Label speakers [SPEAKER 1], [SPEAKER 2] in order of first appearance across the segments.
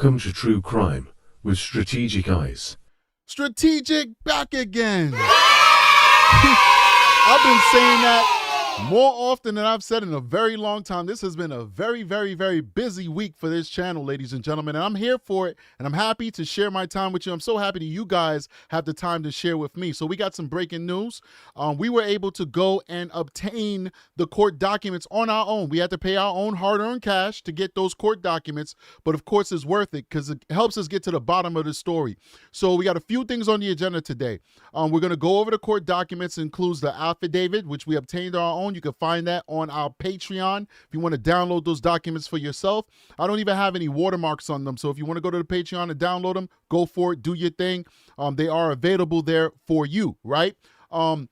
[SPEAKER 1] Welcome to True Crime with Strategic Eyes.
[SPEAKER 2] Strategic back again. I've been saying that more often than I've said in a very long time. This has been a very, very, very busy week for this channel, ladies and gentlemen, and I'm here for it, and I'm happy to share my time with you. I'm so happy that you guys have the time to share with me. So we got some breaking news. We were able to go and obtain the court documents on our own. We had to pay our own hard-earned cash to get those court documents, but of course it's worth it because it helps us get to the bottom of the story. So we got a few things on the agenda today. We're going to go over the court documents. It includes the affidavit, which we obtained on our own. You can find that on our Patreon if you want to download those documents for yourself. I don't even have any watermarks on them, so if you want to go to the Patreon and download them, go for it, do your thing. They are available there for you, right? Of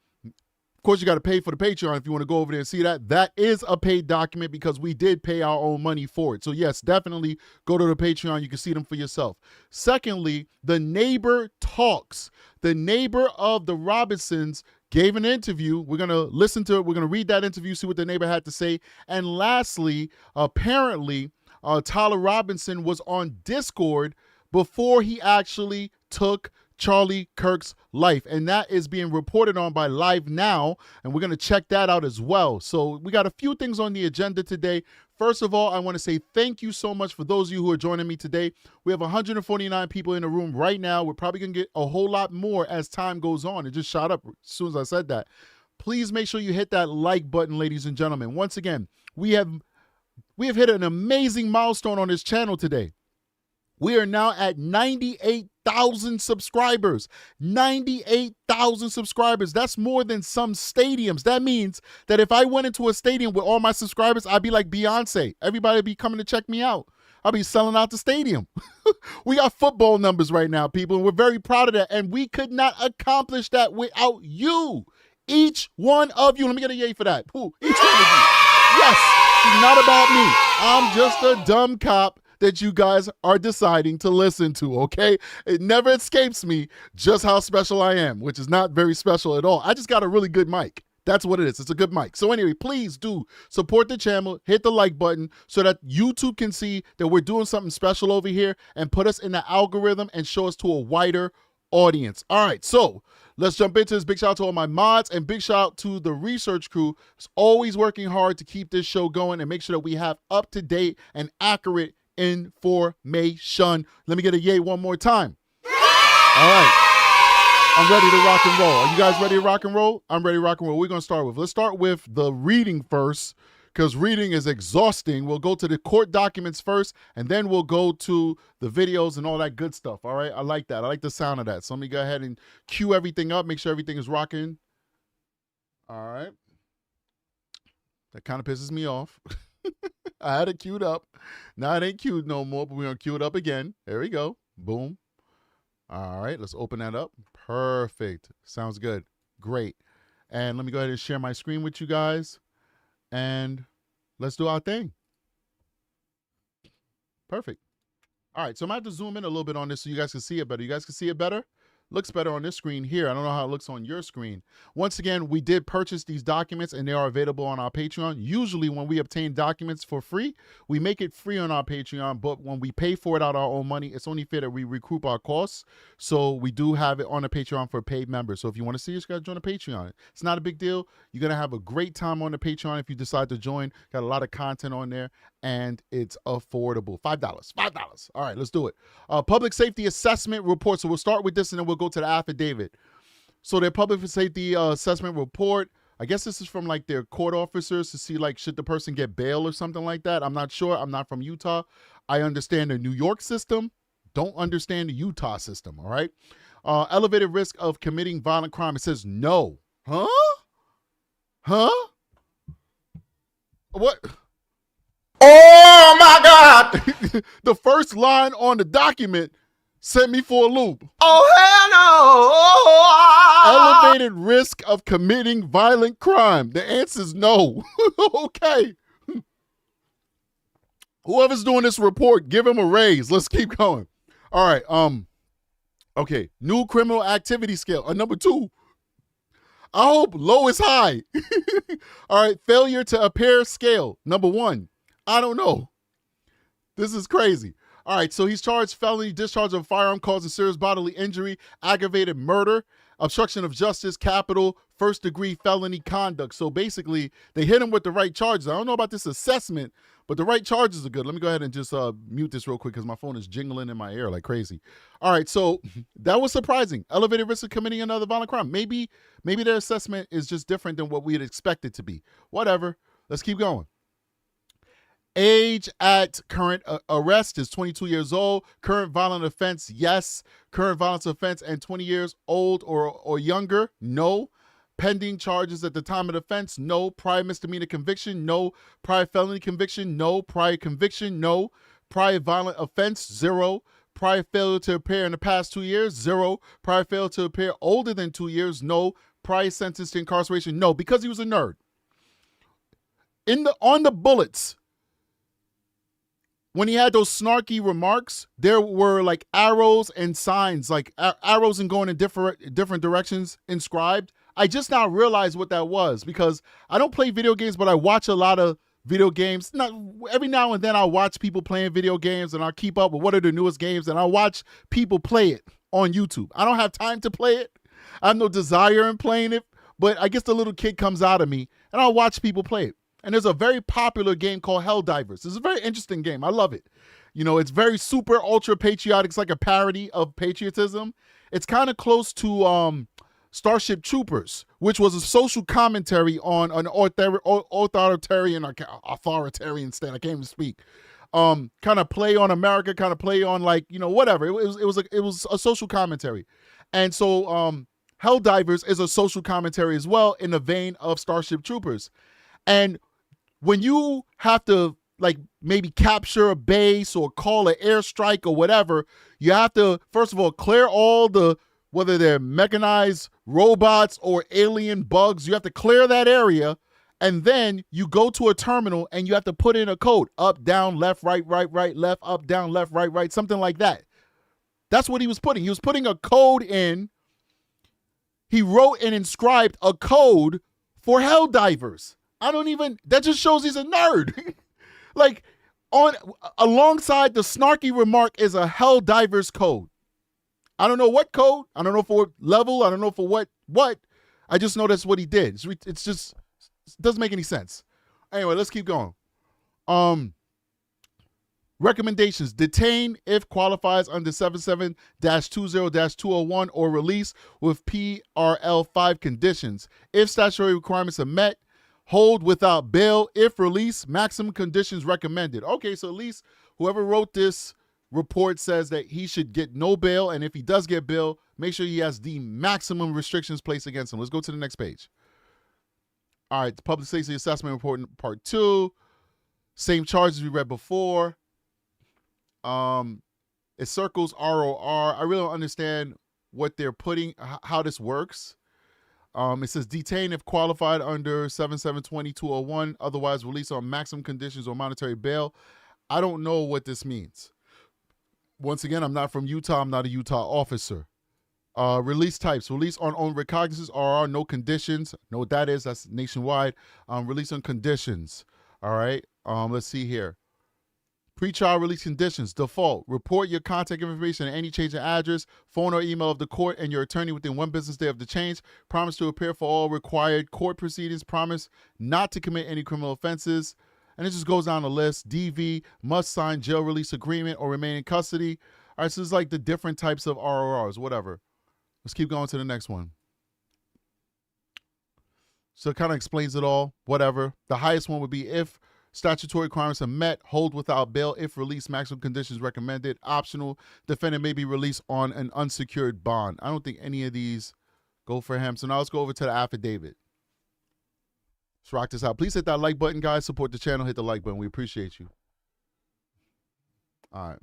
[SPEAKER 2] course, you got to pay for the Patreon if you want to go over there and see that. That is a paid document because we did pay our own money for it. So yes, definitely go to the Patreon. You can see them for yourself. Secondly, the neighbor talks. The neighbor of the Robinsons gave an interview. We're going to listen to it. We're going to read that interview, see what the neighbor had to say. And lastly, apparently, Tyler Robinson was on Discord before he actually took Charlie Kirk's life, and that is being reported on by Live Now, and we're going to check that out as well. So we got a few things on the agenda today. First of all, I want to say thank you so much for those of you who are joining me today. We have 149 people in the room right now. We're probably going to get a whole lot more as time goes on. It just shot up as soon as I said that. Please make sure you hit that like button, ladies and gentlemen. Once again, we have hit an amazing milestone on this channel today. We are now at 98,000 subscribers. 98,000 subscribers. That's more than some stadiums. That means that if I went into a stadium with all my subscribers, I'd be like Beyonce. Everybody would be coming to check me out. I'll be selling out the stadium. We got football numbers right now, people, and we're very proud of that. And we could not accomplish that without you. Each one of you. Let me get a yay for that. Ooh, each one of you. Yes, it's not about me. I'm just a dumb cop that you guys are deciding to listen to, okay? It never escapes me just how special I am, which is not very special at all. I just got a really good mic. That's what it is. It's a good mic. So anyway, please do support the channel, hit the like button so that YouTube can see that we're doing something special over here and put us in the algorithm and show us to a wider audience. All right, so let's jump into this. Big shout out to all my mods and big shout out to the research crew. It's always working hard to keep this show going and make sure that we have up-to-date and accurate information. Let me get a yay one more time. All right. I'm ready to rock and roll. Are you guys ready to rock and roll? I'm ready to rock and roll. We're going to start with, let's start with the reading first because reading is exhausting. We'll go to the court documents first and then we'll go to the videos and all that good stuff. All right. I like that. I like the sound of that. So let me go ahead and cue everything up. Make sure everything is rocking. All right. That kind of pisses me off. I had it queued up. Now it ain't queued no more, but we're going to queue it up again. There we go. Boom. All right, let's open that up. Perfect. Sounds good. Great. And let me go ahead and share my screen with you guys. And let's do our thing. Perfect. All right, so I'm going to have to zoom in a little bit on this so you guys can see it better. You guys can see it better? Looks better on this screen here. I don't know how it looks on your screen. Once again, we did purchase these documents and they are available on our Patreon. Usually when we obtain documents for free, we make it free on our Patreon, but when we pay for it out of our own money, it's only fair that we recoup our costs. So we do have it on the Patreon for paid members. So if you want to see it, you got to join the Patreon. It's not a big deal. You're going to have a great time on the Patreon if you decide to join. Got a lot of content on there and it's affordable. $5. All right, let's do it. Public safety assessment report. So we'll start with this and then we'll go to the affidavit. So their public safety assessment report, I guess this is from like their court officers to see like should the person get bail or something like that. I'm not sure. I'm not from Utah. I understand the New York system. Don't understand the Utah system. All right. Elevated risk of committing violent crime. It says no. Huh? What?
[SPEAKER 3] Oh my God.
[SPEAKER 2] The first line on the document sent me for a loop.
[SPEAKER 3] Oh, hell no.
[SPEAKER 2] Elevated risk of committing violent crime. The answer is no. Okay. Whoever's doing this report, give him a raise. Let's keep going. All right. Okay. New criminal activity scale. Number 2. I hope low is high. All right. Failure to appear scale. Number 1. I don't know. This is crazy. All right, so he's charged felony discharge of a firearm causing serious bodily injury, aggravated murder, obstruction of justice, capital, first-degree felony conduct. So basically, they hit him with the right charges. I don't know about this assessment, but the right charges are good. Let me go ahead and just mute this real quick because my phone is jingling in my ear like crazy. All right, so that was surprising. Elevated risk of committing another violent crime. Maybe their assessment is just different than what we had expected to be. Whatever. Let's keep going. Age at current arrest is 22 years old. Current violent offense, yes. Current violence offense and 20 years old or younger, no. Pending charges at the time of the offense, no. Prior misdemeanor conviction, no. Prior felony conviction, no. Prior conviction, no. Prior violent offense, 0. Prior failure to appear in the past 2 years, 0. Prior failure to appear older than 2 years, no. Prior sentence to incarceration, no. Because he was a nerd. On the bullets, when he had those snarky remarks, there were like arrows and signs, like arrows and going in different directions inscribed. I just now realized what that was because I don't play video games, but I watch a lot of video games. Every now and then I watch people playing video games and I keep up with what are the newest games and I watch people play it on YouTube. I don't have time to play it. I have no desire in playing it, but I guess the little kid comes out of me and I'll watch people play it. And there's a very popular game called Helldivers. It's a very interesting game. I love it. You know, it's very super ultra patriotic. It's like a parody of patriotism. It's kind of close to Starship Troopers, which was a social commentary on an authoritarian state. I can't even speak. Kind of play on America, kind of play on like, you know, whatever. It was a social commentary. And so Helldivers is a social commentary as well in the vein of Starship Troopers. And when you have to like maybe capture a base or call an airstrike or whatever, you have to, first of all, clear all the, whether they're mechanized robots or alien bugs, you have to clear that area. And then you go to a terminal and you have to put in a code, up, down, left, right, left, up, down, left, right, something like that. That's what he was putting. He was putting a code in. He wrote and inscribed a code for Helldivers. That just shows he's a nerd. Like, alongside the snarky remark is a Helldivers code. I don't know what code. I don't know for what level. I don't know for what. I just know that's what he did. It's just, it doesn't make any sense. Anyway, let's keep going. Recommendations: detain if qualifies under 77-20-201 or release with PRL 5 conditions. If statutory requirements are met, hold without bail. If release, maximum conditions recommended. Okay, so at least whoever wrote this report says that he should get no bail, and if he does get bail, make sure he has the maximum restrictions placed against him. Let's go to the next page. All right, the public safety assessment report part 2. Same charges we read before. It circles ROR. I really don't understand what they're putting, how this works. It says detain if qualified under 77-20-201, otherwise release on maximum conditions or monetary bail. I don't know what this means. Once again, I'm not from Utah. I'm not a Utah officer. Release types: release on own recognizance, RR, no conditions. Know what that is? That's nationwide. Release on conditions. All right. Let's see here. Pre-trial release conditions: default, report your contact information and any change in address, phone or email of the court and your attorney within 1 business day of the change. Promise to appear for all required court proceedings. Promise not to commit any criminal offenses. And it just goes down the list. DV, must sign jail release agreement or remain in custody. All right, so it's like the different types of RORs, whatever. Let's keep going to the next one. So it kind of explains it all, whatever. The highest one would be if statutory requirements are met, hold without bail. If released, maximum conditions recommended. Optional, defendant may be released on an unsecured bond. I don't think any of these go for him. So now let's go over to the affidavit. Let's rock this out. Please hit that like button, guys. Support the channel. Hit the like button. We appreciate you. All right.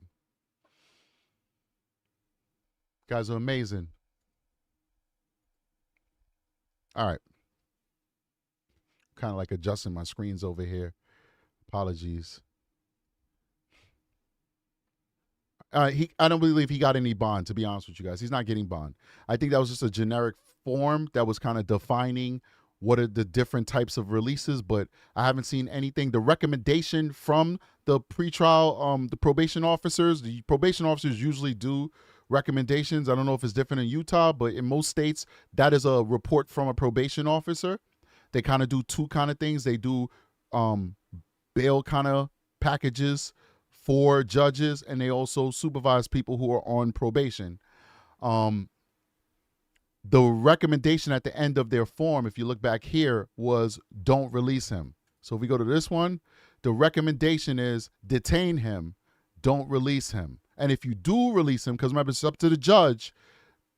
[SPEAKER 2] Guys are amazing. All right. Kind of like adjusting my screens over here. Apologies. I don't believe he got any bond, to be honest with you guys. He's not getting bond. I think that was just a generic form that was kind of defining what are the different types of releases, but I haven't seen anything. The recommendation from the pretrial, the probation officers usually do recommendations. I don't know if it's different in Utah, but in most states, that is a report from a probation officer. They kind of do two kind of things. They do bail kind of packages for judges, and they also supervise people who are on probation. The recommendation at the end of their form, if you look back here, was don't release him. So if we go to this one, the recommendation is detain him, don't release him. And if you do release him, because remember, it's up to the judge,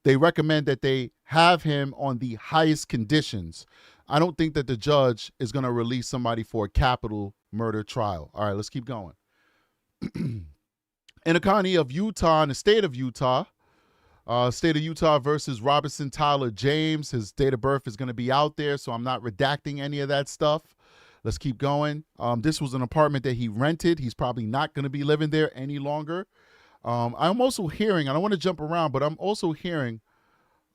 [SPEAKER 2] they recommend that they have him on the highest conditions. I don't think that the judge is going to release somebody for a capital murder trial. All right, let's keep going. In the county of Utah, in the state of Utah versus Robinson Tyler James. His date of birth is going to be out there, so I'm not redacting any of that stuff. Let's keep going. This was an apartment that he rented. He's probably not going to be living there any longer. I'm also hearing, I don't want to jump around, but I'm also hearing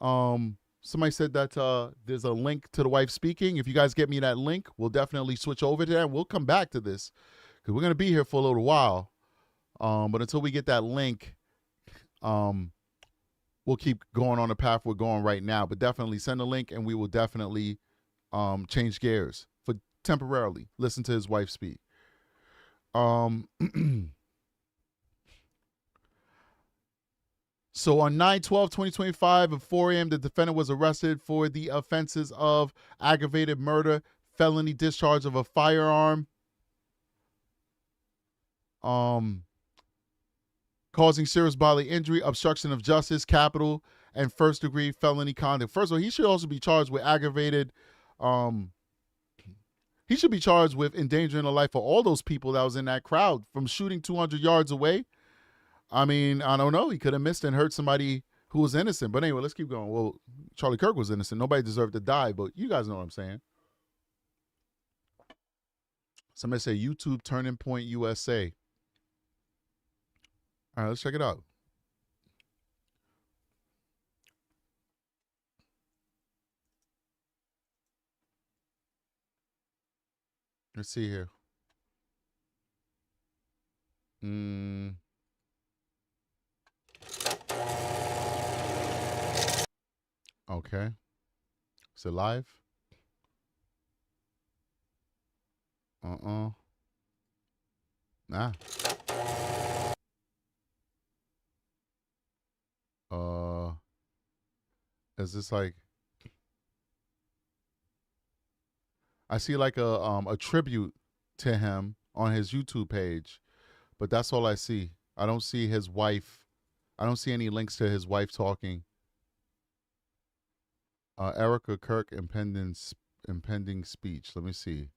[SPEAKER 2] somebody said that there's a link to the wife speaking. If you guys get me that link, we'll definitely switch over to that. We'll come back to this because we're going to be here for a little while. But until we get that link, we'll keep going on the path we're going right now. But definitely send a link, and we will definitely change gears for temporarily. Listen to his wife speak. So on 9/12/2025 at 4 a.m., the defendant was arrested for the offenses of aggravated murder, felony discharge of a firearm, causing serious bodily injury, obstruction of justice, capital, and first-degree felony conduct. First of all, he should also be charged with aggravated. He should be charged with endangering the life of all those people that was in that crowd from shooting 200 yards away. I mean, I don't know. He could have missed and hurt somebody who was innocent. But anyway, let's keep going. Well, Charlie Kirk was innocent. Nobody deserved to die, but you guys know what I'm saying. Somebody say YouTube Turning Point USA. All right, let's check it out. Let's see here. Okay. Is it live? Nah. Is this like, I see like a tribute to him on his YouTube page, but that's all I see. I don't see his wife. I don't see any links to his wife talking. Erika Kirk impending speech. Let me see.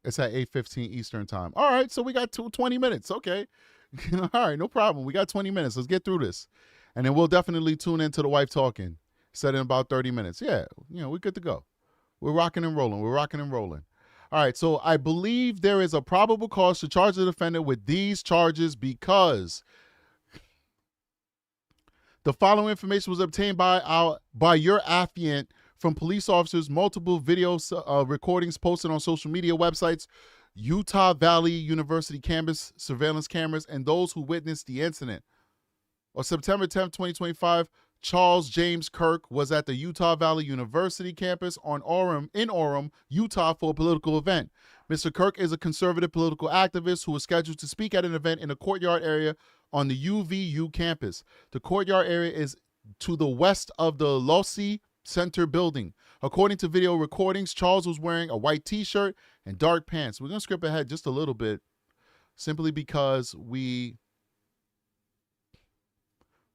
[SPEAKER 2] It's at 8:15 Eastern time. All right, so we got 20 minutes. Okay. All right, no problem. We got 20 minutes. Let's get through this. And then we'll definitely tune into the wife talking. Set in about 30 minutes. Yeah, we're good to go. We're rocking and rolling. We're rocking and rolling. All right, so I believe there is a probable cause to charge the defendant with these charges because the following information was obtained by your affiant from police officers, multiple video recordings posted on social media websites, Utah Valley University campus surveillance cameras, and those who witnessed the incident. On September 10th, 2025, Charles James Kirk was at the Utah Valley University campus in Orem, Utah for a political event. Mr. Kirk is a conservative political activist who was scheduled to speak at an event in a courtyard area on the UVU campus. The courtyard area is to the west of the Lossie Center building. According to video recordings, Charles was wearing a white t-shirt and dark pants. We're going to skip ahead just a little bit simply because we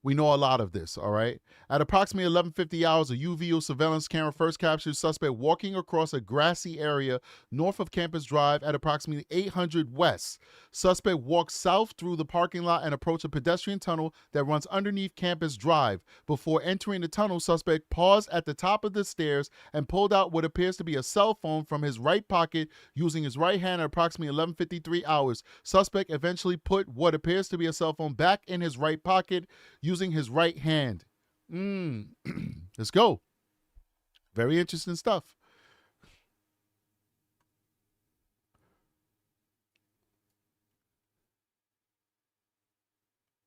[SPEAKER 2] know a lot of this, all right? At approximately 11:50 hours, a UVU surveillance camera first captured suspect walking across a grassy area north of Campus Drive at approximately 800 West. Suspect walked south through the parking lot and approached a pedestrian tunnel that runs underneath Campus Drive. Before entering the tunnel, suspect paused at the top of the stairs and pulled out what appears to be a cell phone from his right pocket using his right hand at approximately 11:53 hours. Suspect eventually put what appears to be a cell phone back in his right pocket using his right hand. Let's go. Very interesting stuff.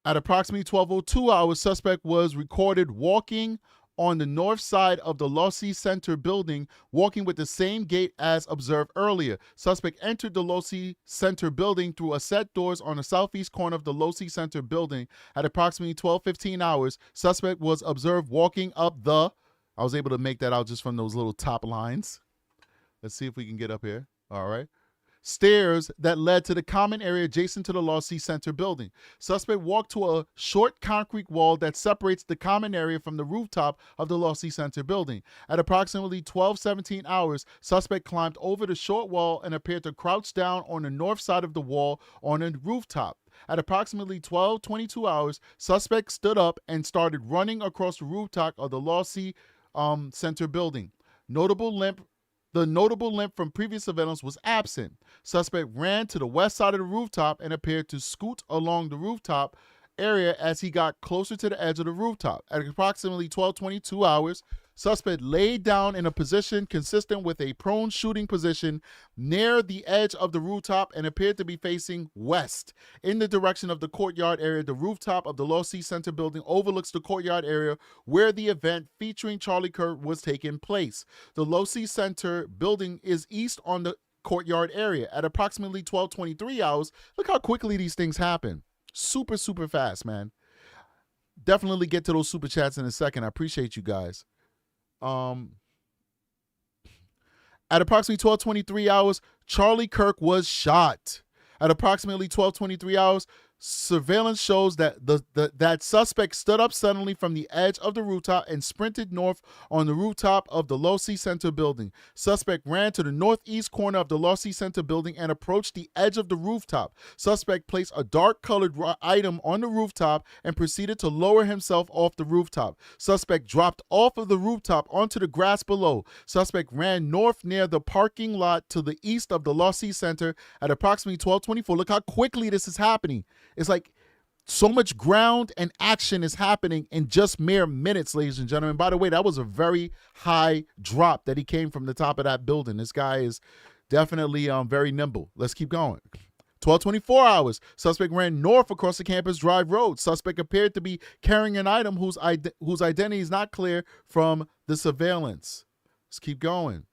[SPEAKER 2] At approximately 12:02 hours, suspect was recorded walking on the north side of the Lossy Center building, walking with the same gait as observed earlier. Suspect entered the Lossy Center building through a set doors on the southeast corner of the Lossy Center building. At approximately 12:15 hours, suspect was observed walking up the, I was able to make that out just from those little top lines. Let's see if we can get up here. All right. Stairs that led to the common area adjacent to the Lossy Center building. Suspect walked to a short concrete wall that separates the common area from the rooftop of the Lossy Center building. At approximately 12:17 hours, suspect climbed over the short wall and appeared to crouch down on the north side of the wall on a rooftop. At approximately 12:22 hours, suspect stood up and started running across the rooftop of the Lossy Center building. The notable limp from previous surveillance was absent. Suspect ran to the west side of the rooftop and appeared to scoot along the rooftop area as he got closer to the edge of the rooftop. At approximately 12:22 hours, suspect laid down in a position consistent with a prone shooting position near the edge of the rooftop and appeared to be facing west in the direction of the courtyard area. The rooftop of the Lossy Center building overlooks the courtyard area where the event featuring Charlie Kirk was taking place. The Lossy Center building is east on the courtyard area. At approximately 12:23 hours, look how quickly these things happen. Super, super fast, man. Definitely get to those super chats in a second. I appreciate you guys. At approximately 12:23 hours, Charlie Kirk was shot. At approximately 12:23 hours, surveillance shows that that suspect stood up suddenly from the edge of the rooftop and sprinted north on the rooftop of the Lossy Center building. Suspect ran to the northeast corner of the Lossy Center building and approached the edge of the rooftop. Suspect placed a dark-colored item on the rooftop and proceeded to lower himself off the rooftop. Suspect dropped off of the rooftop onto the grass below. Suspect ran north near the parking lot to the east of the Lossy Center at approximately 12:24. Look how quickly this is happening. It's like so much ground and action is happening in just mere minutes, ladies and gentlemen. By the way, that was a very high drop that he came from the top of that building. This guy is definitely very nimble. Let's keep going. 12:24 hours. Suspect ran north across the Campus Drive Road. Suspect appeared to be carrying an item whose identity is not clear from the surveillance. Let's keep going.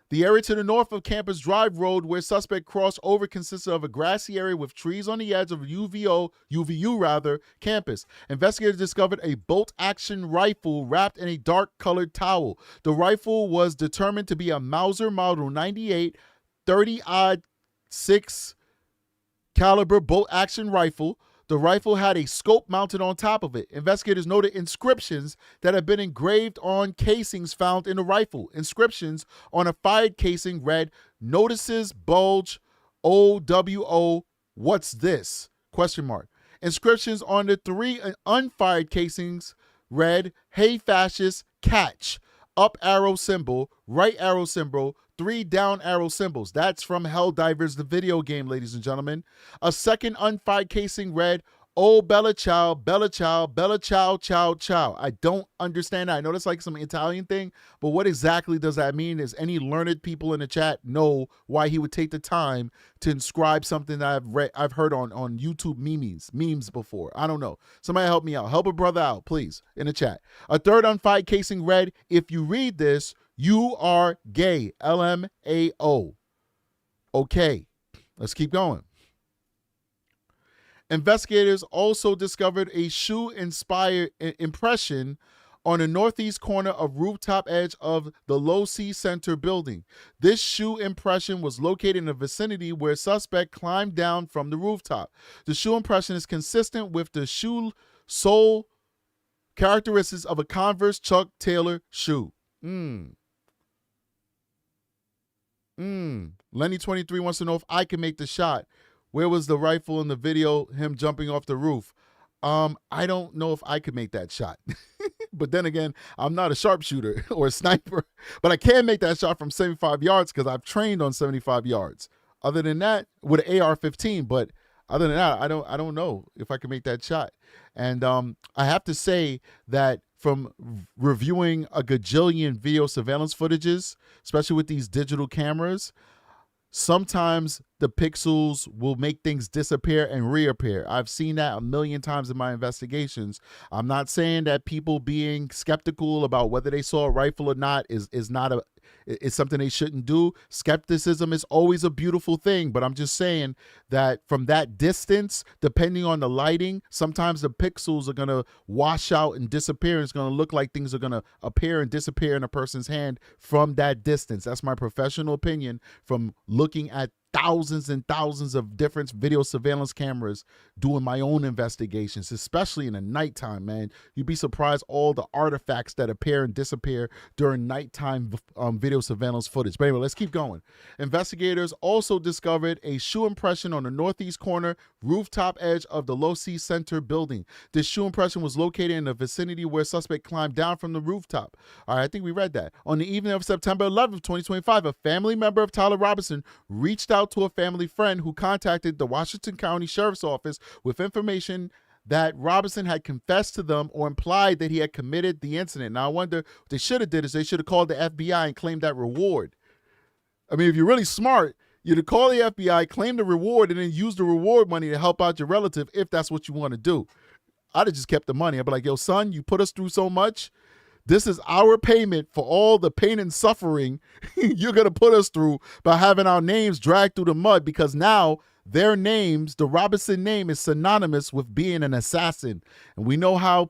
[SPEAKER 2] The area to the north of Campus Drive Road where suspect crossed over consisted of a grassy area with trees on the edge of UVU campus. Investigators discovered a bolt-action rifle wrapped in a dark-colored towel. The rifle was determined to be a Mauser Model 98 30-06 caliber bolt-action rifle. The rifle had a scope mounted on top of it. Investigators noted inscriptions that had been engraved on casings found in the rifle. Inscriptions on a fired casing read, "Notices bulge OWO, what's this?" ? Inscriptions on the 3 unfired casings read, "Hey fascists, catch." Up arrow symbol, right arrow symbol, 3 down arrow symbols. That's from Helldivers, the video game, ladies and gentlemen. A second unfired casing read, "Oh, Bella Ciao, Bella Ciao, Bella Ciao, Ciao, Ciao." I don't understand that. I know that's like some Italian thing, but what exactly does that mean? Does any learned people in the chat know why he would take the time to inscribe something that I've heard on YouTube memes before? I don't know. Somebody help me out. Help a brother out, please, in the chat. A third unfired casing read, "If you read this, you are gay." LMAO. Okay, let's keep going. Investigators also discovered a shoe-inspired impression on the northeast corner of rooftop edge of the Lossy Center building. This shoe impression was located in the vicinity where suspect climbed down from the rooftop. The shoe impression is consistent with the shoe sole characteristics of a Converse Chuck Taylor shoe. Lenny23 wants to know if I can make the shot. Where was the rifle in the video, him jumping off the roof? I don't know if I could make that shot. But then again, I'm not a sharpshooter or a sniper. But I can make that shot from 75 yards because I've trained on 75 yards. Other than that, with an AR-15. But other than that, I don't know if I can make that shot. And I have to say that from reviewing a gajillion video surveillance footages, especially with these digital cameras, sometimes the pixels will make things disappear and reappear. I've seen that a million times in my investigations. I'm not saying that people being skeptical about whether they saw a rifle or not is something they shouldn't do. Skepticism is always a beautiful thing, but I'm just saying that from that distance, depending on the lighting, sometimes the pixels are going to wash out and disappear. And it's going to look like things are going to appear and disappear in a person's hand from that distance. That's my professional opinion from looking at thousands and thousands of different video surveillance cameras doing my own investigations, especially in the nighttime, man. You'd be surprised all the artifacts that appear and disappear during nighttime video surveillance footage. But anyway, let's keep going. Investigators also discovered a shoe impression on the northeast corner rooftop edge of the Losi Center building. This shoe impression was located in the vicinity where suspect climbed down from the rooftop. All right, I think we read that. On the evening of September 11th, 2025, a family member of Tyler Robinson reached out to a family friend who contacted the Washington County Sheriff's Office with information that Robinson had confessed to them or implied that he had committed the incident. Now, I wonder what they should have did is they should have called the FBI and claimed that reward. I mean, if you're really smart, you'd have called the FBI, claim the reward, and then use the reward money to help out your relative if that's what you want to do. I'd have just kept the money. I'd be like, yo, son, you put us through so much. This is our payment for all the pain and suffering you're going to put us through by having our names dragged through the mud, because now their names, the Robinson name, is synonymous with being an assassin. And we know how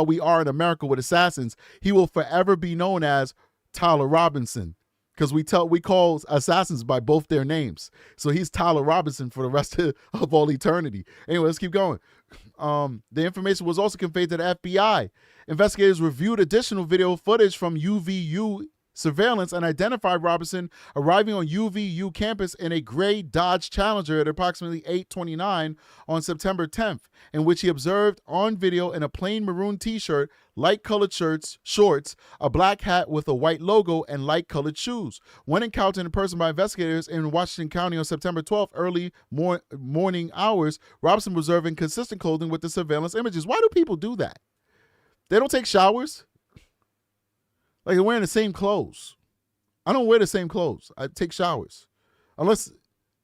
[SPEAKER 2] we are in America with assassins. He will forever be known as Tyler Robinson because we call assassins by both their names. So he's Tyler Robinson for the rest of all eternity. Anyway, let's keep going. The information was also conveyed to the FBI. Investigators reviewed additional video footage from UVU surveillance and identified Robinson arriving on UVU campus in a gray Dodge Challenger at approximately 8:29 on September 10th, in which he observed on video in a plain maroon t-shirt, light-colored shorts, a black hat with a white logo, and light-colored shoes. When encountered in person by investigators in Washington County on September 12th, early morning hours, Robinson was observing consistent clothing with the surveillance images. Why do people do that? They don't take showers? Like, they're wearing the same clothes. I don't wear the same clothes. I take showers. Unless,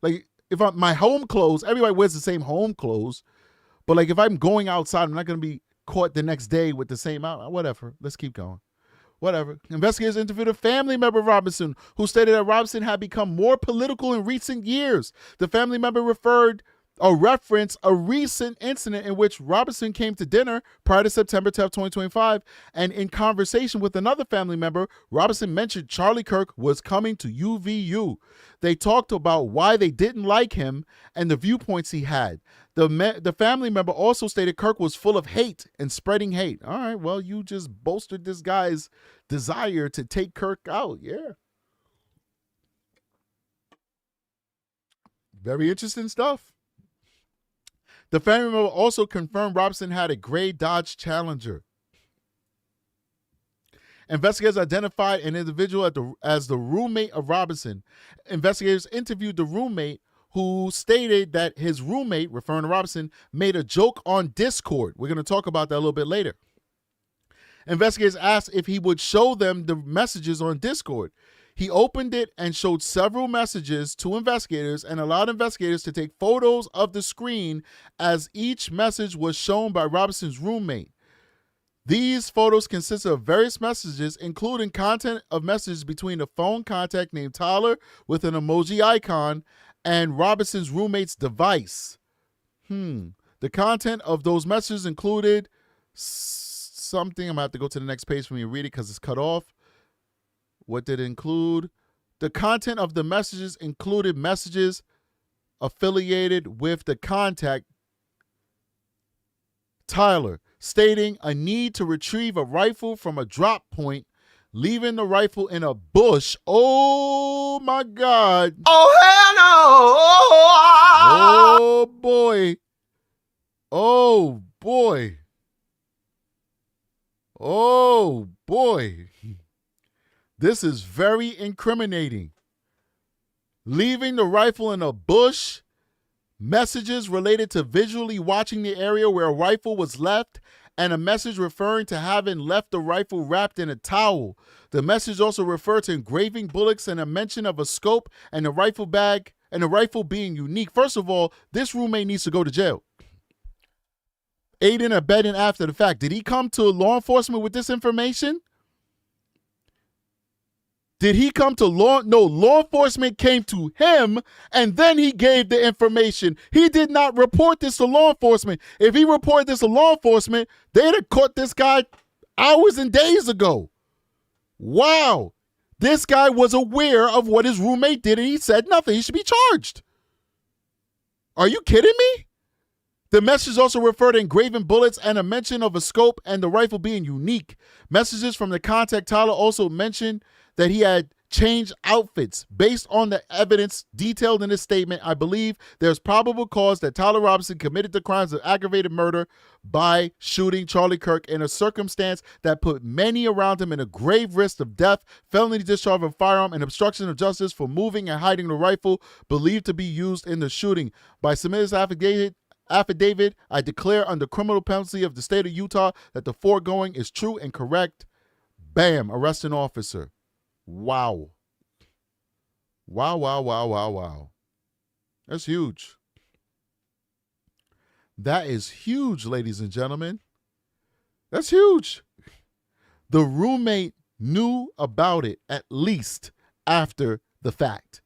[SPEAKER 2] like, if my home clothes, everybody wears the same home clothes. But, like, if I'm going outside, I'm not going to be caught the next day with the same outfit. Whatever. Let's keep going. Whatever. Investigators interviewed a family member of Robinson who stated that Robinson had become more political in recent years. The family member referenced a recent incident in which Robinson came to dinner prior to September 10th, 2025, and in conversation with another family member, Robinson mentioned Charlie Kirk was coming to UVU. They talked about why they didn't like him and the viewpoints he had. The family member also stated Kirk was full of hate and spreading hate. All right, well, you just bolstered this guy's desire to take Kirk out. Yeah. Very interesting stuff. The family member also confirmed Robinson had a gray Dodge Challenger. Investigators identified an individual as the roommate of Robinson. Investigators interviewed the roommate, who stated that his roommate, referring to Robinson, made a joke on Discord. We're going to talk about that a little bit later. Investigators asked if he would show them the messages on Discord. He opened it and showed several messages to investigators and allowed investigators to take photos of the screen as each message was shown by Robinson's roommate. These photos consist of various messages, including content of messages between the phone contact named Tyler with an emoji icon and Robinson's roommate's device. The content of those messages included something. I'm going to have to go to the next page for me to read it because it's cut off. What did it include? The content of the messages included messages affiliated with the contact, Tyler, stating a need to retrieve a rifle from a drop point, leaving the rifle in a bush. Oh, my God.
[SPEAKER 3] Oh, hell no.
[SPEAKER 2] Oh, boy. Oh, boy. Oh, boy. This is very incriminating. Leaving the rifle in a bush, messages related to visually watching the area where a rifle was left, and a message referring to having left the rifle wrapped in a towel. The message also referred to engraving bullets and a mention of a scope and a rifle bag and the rifle being unique. First of all, this roommate needs to go to jail. Aiding and abetting after the fact. Did he come to law enforcement with this information? Did he come to law? No, law enforcement came to him and then he gave the information. He did not report this to law enforcement. If he reported this to law enforcement, they'd have caught this guy hours and days ago. Wow. This guy was aware of what his roommate did and he said nothing. He should be charged. Are you kidding me? The message also referred to engraving bullets and a mention of a scope and the rifle being unique. Messages from the contact Tyler also mentioned that he had changed outfits. Based on the evidence detailed in this statement, I believe there's probable cause that Tyler Robinson committed the crimes of aggravated murder by shooting Charlie Kirk in a circumstance that put many around him in a grave risk of death, felony discharge of a firearm, and obstruction of justice for moving and hiding the rifle believed to be used in the shooting. By submitting this affidavit, I declare under criminal penalty of the state of Utah that the foregoing is true and correct. Bam, arrest an officer. Wow. Wow, wow, wow, wow, wow. That's huge. That is huge, ladies and gentlemen. That's huge. The roommate knew about it at least after the fact.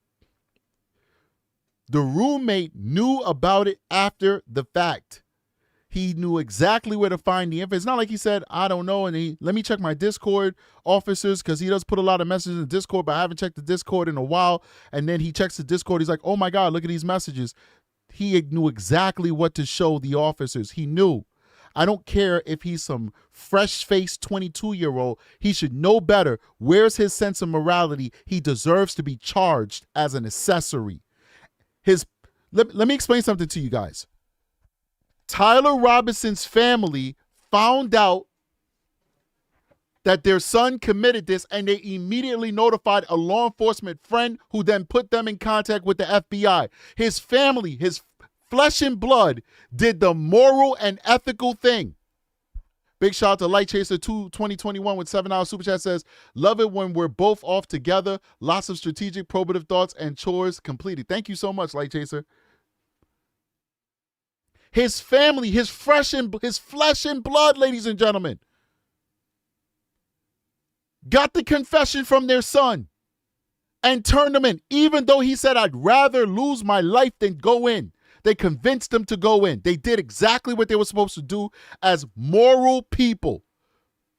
[SPEAKER 2] The roommate knew about it after the fact. He knew exactly where to find the info. It's not like he said, I don't know, and let me check my Discord officers, because he does put a lot of messages in the Discord, but I haven't checked the Discord in a while. And then he checks the Discord. He's like, oh my God, look at these messages. He knew exactly what to show the officers. He knew. I don't care if he's some fresh-faced 22-year-old. He should know better. Where's his sense of morality? He deserves to be charged as an accessory. Let me explain something to you guys. Tyler Robinson's family found out that their son committed this, and they immediately notified a law enforcement friend who then put them in contact with the FBI. His family, his flesh and blood, did the moral and ethical thing. Big shout out to Light Chaser 2021 with $7 super chat says, love it when we're both off together. Lots of strategic, probative thoughts and chores completed. Thank you so much, Light Chaser. His family, his flesh and blood, ladies and gentlemen, got the confession from their son and turned him in, even though he said, I'd rather lose my life than go in. They convinced him to go in. They did exactly what they were supposed to do as moral people.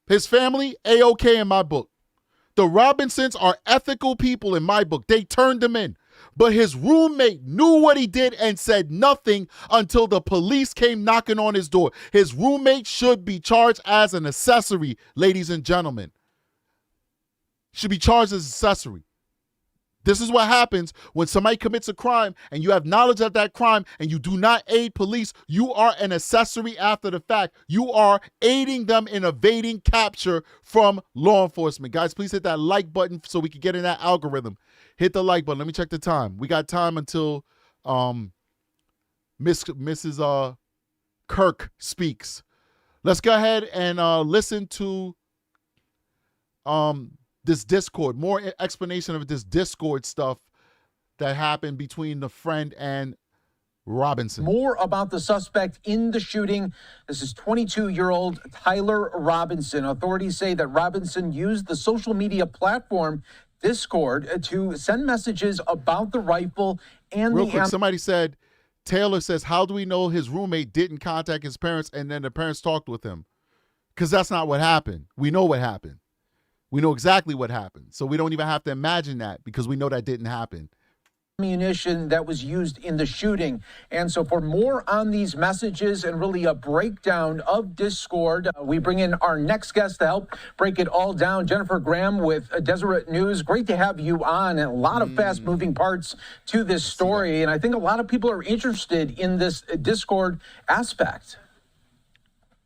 [SPEAKER 2] His family, A-OK in my book. The Robinsons are ethical people in my book. They turned him in. But his roommate knew what he did and said nothing until the police came knocking on his door. His roommate should be charged as an accessory, ladies and gentlemen. Should be charged as an accessory. This is what happens when somebody commits a crime and you have knowledge of that crime and you do not aid police. You are an accessory after the fact. You are aiding them in evading capture from law enforcement. Guys, please hit that like button so we can get in that algorithm. Hit the like button. Let me check the time. We got time until Mrs. Kirk speaks. Let's go ahead and listen to this Discord, more explanation of this Discord stuff that happened between the friend and Robinson.
[SPEAKER 4] More about the suspect in the shooting. This is 22-year-old Tyler Robinson. Authorities say that Robinson used the social media platform Discord to send messages about the rifle and
[SPEAKER 2] Real quick, somebody said, Taylor says, how do we know his roommate didn't contact his parents and then the parents talked with him? Because that's not what happened. We know what happened. We know exactly what happened. So we don't even have to imagine that because we know that didn't happen.
[SPEAKER 4] Ammunition that was used in the shooting. And so for more on these messages and really a breakdown of Discord, we bring in our next guest to help break it all down. Jennifer Graham with Deseret News. Great to have you on, and a lot of fast moving parts to this story. And I think a lot of people are interested in this Discord aspect.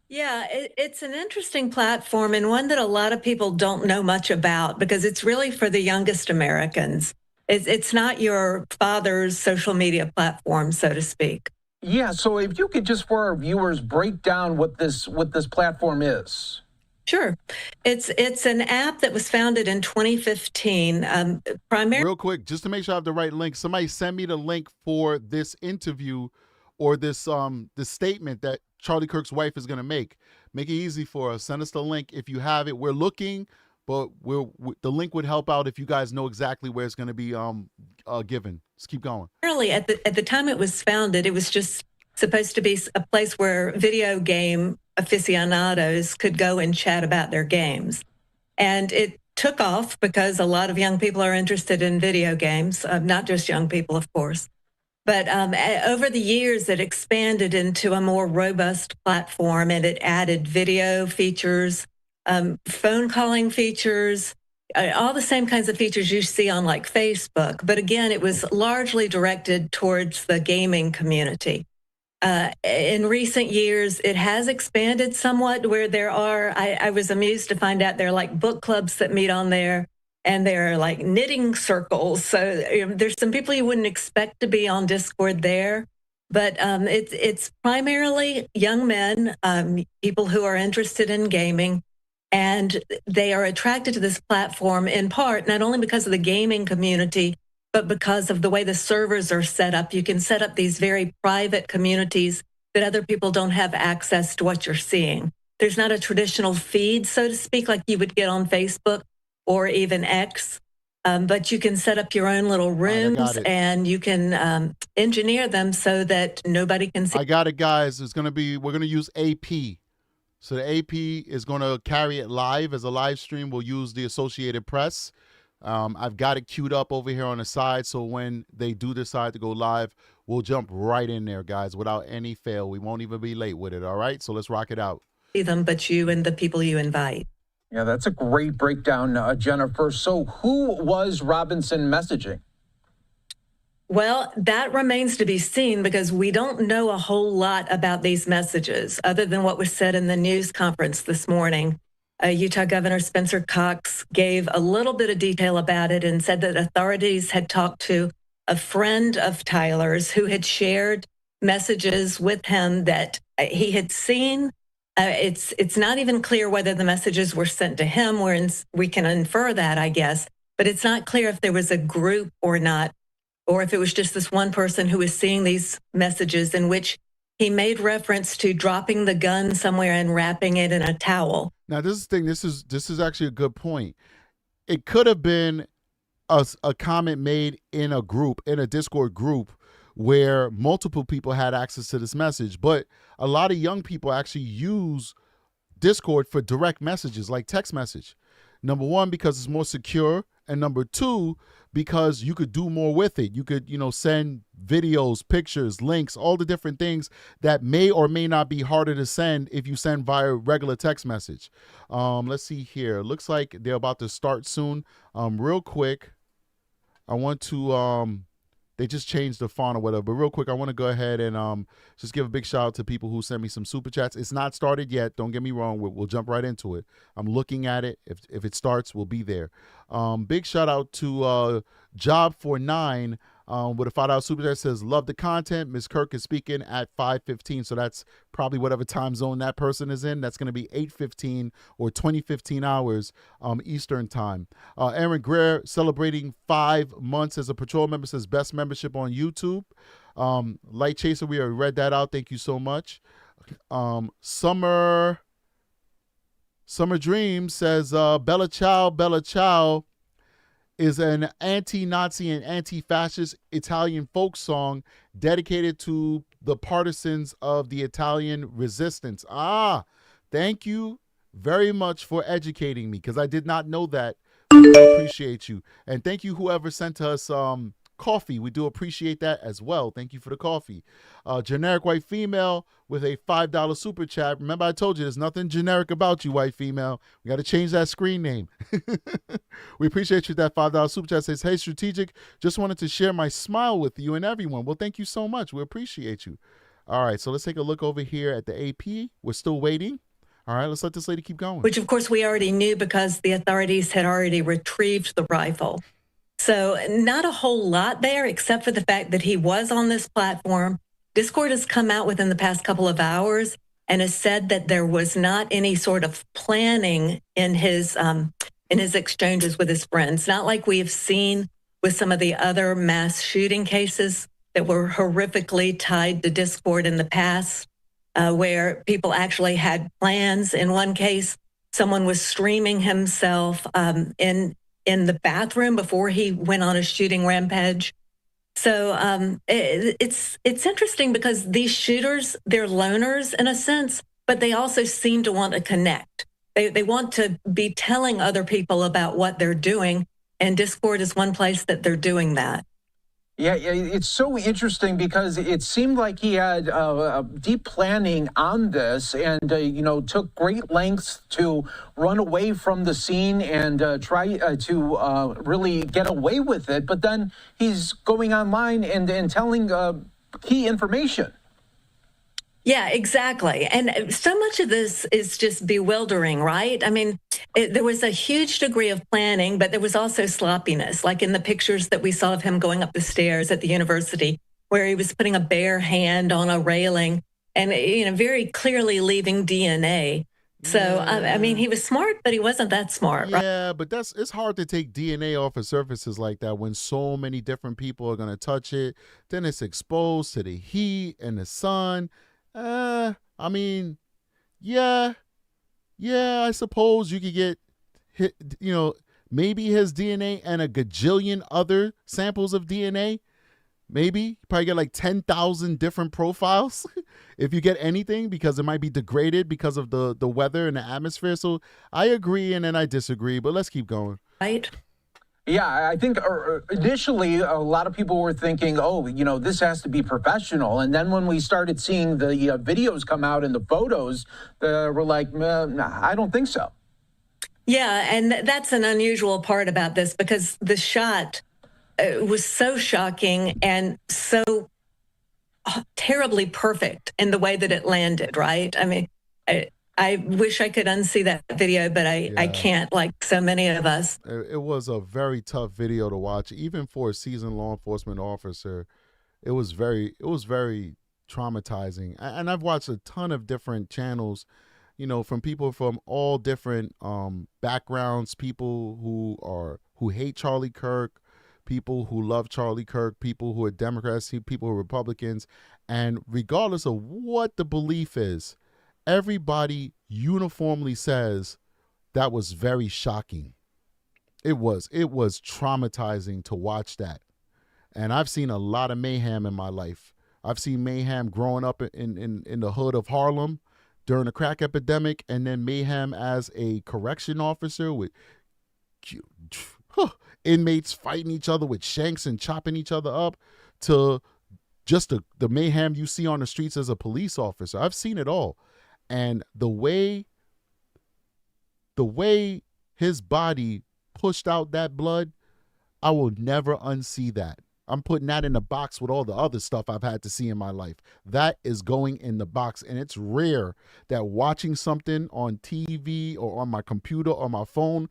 [SPEAKER 5] Yeah, it's an interesting platform and one that a lot of people don't know much about because it's really for the youngest Americans. It's not your father's social media platform, so to speak.
[SPEAKER 4] Yeah, so if you could just for our viewers break down what this platform is.
[SPEAKER 5] Sure. It's an app that was founded in 2015. Primarily,
[SPEAKER 2] Real quick, just to make sure I have the right link, somebody send me the link for this interview or this statement that Charlie Kirk's wife is going to make. Make it easy for us. Send us the link if you have it. We're looking, but the link would help out if you guys know exactly where it's going to be given. Let's keep going.
[SPEAKER 5] at the time it was founded, it was just supposed to be a place where video game aficionados could go and chat about their games. And it took off because a lot of young people are interested in video games, not just young people, of course. But over the years, it expanded into a more robust platform, and it added video features, phone calling features, all the same kinds of features you see on like Facebook. But again, it was largely directed towards the gaming community. In recent years, it has expanded somewhat where there are, I was amused to find out there are like book clubs that meet on there, and there are like knitting circles. So there's some people you wouldn't expect to be on Discord there, but it's primarily young men, people who are interested in gaming, and they are attracted to this platform in part, not only because of the gaming community, but because of the way the servers are set up. You can set up these very private communities that other people don't have access to what you're seeing. There's not a traditional feed, so to speak, like you would get on Facebook or even X, but you can set up your own little rooms and you can engineer them so that nobody can see.
[SPEAKER 2] I got it, guys. We're going to use AP. So the AP is going to carry it live as a live stream. We'll use the Associated Press. I've got it queued up over here on the side, so when they do decide to go live, we'll jump right in there, guys, without any fail. We won't even be late with it, all right? So let's rock it out.
[SPEAKER 5] Them, but you and the people you invite.
[SPEAKER 4] Yeah, that's a great breakdown, Jennifer. So who was Robinson messaging?
[SPEAKER 5] Well, that remains to be seen because we don't know a whole lot about these messages other than what was said in the news conference this morning. Utah Governor Spencer Cox gave a little bit of detail about it and said that authorities had talked to a friend of Tyler's who had shared messages with him that he had seen. It's not even clear whether the messages were sent to him. We can infer that, I guess, but it's not clear if there was a group or not, or if it was just this one person who was seeing these messages in which he made reference to dropping the gun somewhere and wrapping it in a towel.
[SPEAKER 2] Now, this is actually a good point. It could have been a comment made in a Discord group, where multiple people had access to this message. But a lot of young people actually use Discord for direct messages, like text message. Number one, because it's more secure. And number two, because you could do more with it. You could, send videos, pictures, links, all the different things that may or may not be harder to send if you send via regular text message. Let's see here. Looks like they're about to start soon. Real quick, I want to, they just changed the font or whatever, but real quick, I want to go ahead and just give a big shout out to people who sent me some super chats. It's not started yet. Don't get me wrong. We'll jump right into it. I'm looking at it. If it starts, we'll be there. Big shout out to Job49 with a $5 super chat. Says, love the content. Ms. Kirk is speaking at 5:15. So that's probably whatever time zone that person is in. That's going to be 8:15 or 20:15 hours Eastern time. Aaron Greer celebrating 5 months as a patrol member, says best membership on YouTube. Light Chaser, we already read that out. Thank you so much. Summer Dream says Bella Ciao is an anti-Nazi and anti-fascist Italian folk song dedicated to the partisans of the Italian resistance. Thank you very much for educating me, because I did not know that. I appreciate you. And thank you whoever sent us coffee. We do appreciate that as well. Thank you for the coffee. Generic white female with a $5 super chat. Remember, I told you there's nothing generic about you, white female. We got to change that screen name. We appreciate you. That $5 super chat says, hey, Strategic, just wanted to share my smile with you and everyone. Well, thank you so much. We appreciate you. All right, so let's take a look over here at the AP. We're still waiting. All right, let's let this lady keep going.
[SPEAKER 5] Which, of course, we already knew because the authorities had already retrieved the rifle. So not a whole lot there, except for the fact that he was on this platform. Discord has come out within the past couple of hours and has said that there was not any sort of planning in his exchanges with his friends, not like we have seen with some of the other mass shooting cases that were horrifically tied to Discord in the past, where people actually had plans. In one case, someone was streaming himself in the bathroom before he went on a shooting rampage. So it's interesting because these shooters, they're loners in a sense, but they also seem to want to connect. They want to be telling other people about what they're doing, and Discord is one place that they're doing that.
[SPEAKER 4] Yeah, it's so interesting because it seemed like he had deep planning on this and, took great lengths to run away from the scene and try to really get away with it. But then he's going online and telling key information.
[SPEAKER 5] Yeah, exactly. And so much of this is just bewildering, right? I mean, there was a huge degree of planning, but there was also sloppiness, like in the pictures that we saw of him going up the stairs at the university, where he was putting a bare hand on a railing and, very clearly leaving DNA. So, I mean, he was smart, but he wasn't that smart.
[SPEAKER 2] Yeah,
[SPEAKER 5] right?
[SPEAKER 2] but it's hard to take DNA off of surfaces like that when so many different people are going to touch it. Then it's exposed to the heat and the sun. I mean, yeah, I suppose you could get, maybe his DNA and a gajillion other samples of DNA. Maybe you probably get like 10,000 different profiles if you get anything, because it might be degraded because of the weather and the atmosphere. So I agree and then I disagree, but let's keep going.
[SPEAKER 5] Right.
[SPEAKER 4] Yeah, I think initially a lot of people were thinking, this has to be professional. And then when we started seeing the videos come out and the photos, we're like, I don't think so.
[SPEAKER 5] Yeah, and that's an unusual part about this because the shot was so shocking and so terribly perfect in the way that it landed, right? I mean, I wish I could unsee that video, but I can't, like so many of us.
[SPEAKER 2] It was a very tough video to watch, even for a seasoned law enforcement officer. It was very traumatizing. And I've watched a ton of different channels, from people from all different backgrounds, people who hate Charlie Kirk, people who love Charlie Kirk, people who are Democrats, people who are Republicans, and regardless of what the belief is, everybody uniformly says that was very shocking. It was traumatizing to watch that. And I've seen a lot of mayhem in my life. I've seen mayhem growing up in the hood of Harlem during the crack epidemic, and then mayhem as a correction officer with inmates fighting each other with shanks and chopping each other up, to just the mayhem you see on the streets as a police officer. I've seen it all. And the way his body pushed out that blood, I will never unsee that. I'm putting that in the box with all the other stuff I've had to see in my life. That is going in the box. And it's rare that watching something on TV or on my computer or my phone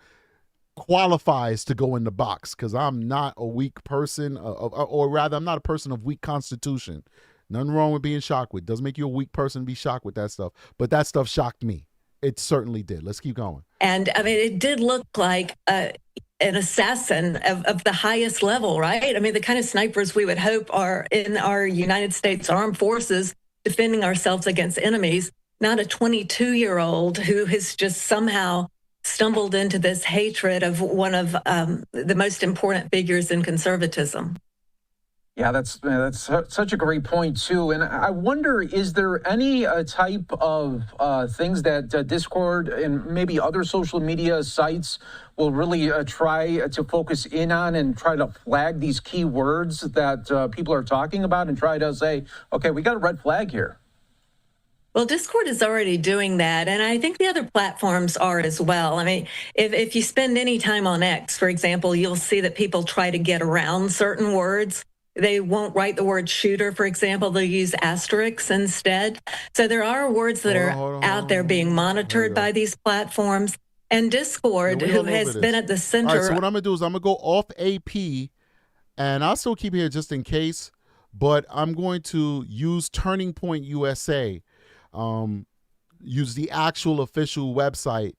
[SPEAKER 2] qualifies to go in the box, because I'm not a weak person, or rather, I'm not a person of weak constitution. Nothing wrong with being shocked with. Doesn't make you a weak person to be shocked with that stuff. But that stuff shocked me. It certainly did. Let's keep going.
[SPEAKER 5] And I mean, it did look like an assassin of the highest level, right? I mean, the kind of snipers we would hope are in our United States Armed Forces defending ourselves against enemies, not a 22-year-old who has just somehow stumbled into this hatred of one of the most important figures in conservatism.
[SPEAKER 4] Yeah, that's such a great point, too. And I wonder, is there any type of things that Discord and maybe other social media sites will really try to focus in on and try to flag these key words that people are talking about and try to say, okay, we got a red flag here?
[SPEAKER 5] Well, Discord is already doing that, and I think the other platforms are as well. I mean, if you spend any time on X, for example, you'll see that people try to get around certain words. They won't write the word shooter, for example. They'll use asterisks instead. So there are words that are out there being monitored by these platforms. And Discord, who has been at the center.
[SPEAKER 2] All right, so what I'm going to do is I'm going to go off AP, and I'll still keep here just in case. but I'm going to use Turning Point USA, use the actual official website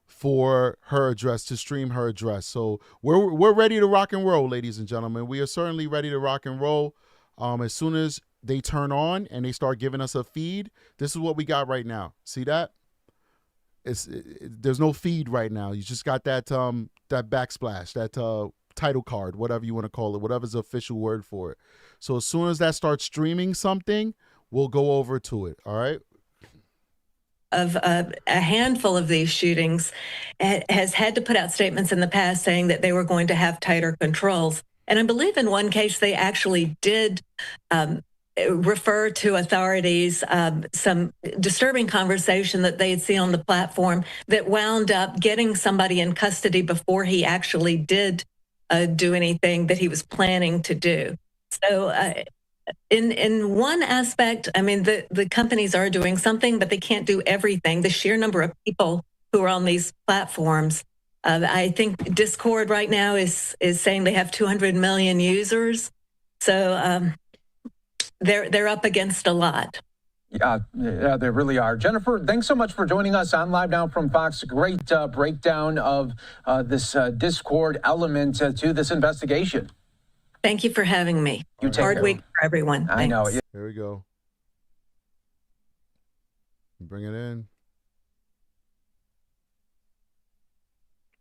[SPEAKER 2] for her address, to stream her address. So we're ready to rock and roll, ladies and gentlemen. We are certainly ready to rock and roll. As soon as they turn on and they start giving us a feed, this is what we got right now. See that? There's no feed right now. You just got that that backsplash, that title card, whatever you want to call it, whatever's the official word for it. So as soon as that starts streaming something, we'll go over to it. All right.
[SPEAKER 5] Of a handful of these shootings has had to put out statements in the past saying that they were going to have tighter controls. And I believe in one case they actually did refer to authorities some disturbing conversation that they had seen on the platform that wound up getting somebody in custody before he actually did do anything that he was planning to do. So in one aspect, I mean, the companies are doing something, but they can't do everything. The sheer number of people who are on these platforms, I think Discord right now is saying they have 200 million users. So they're up against a lot.
[SPEAKER 4] Yeah, they really are. Jennifer, thanks so much for joining us on Live Now from Fox. Great breakdown of this Discord element to this investigation.
[SPEAKER 5] Thank you for having me.
[SPEAKER 4] You take
[SPEAKER 5] Hard
[SPEAKER 4] care.
[SPEAKER 5] week for everyone.
[SPEAKER 4] I know.
[SPEAKER 5] Thanks.
[SPEAKER 2] Here we go. Bring it in.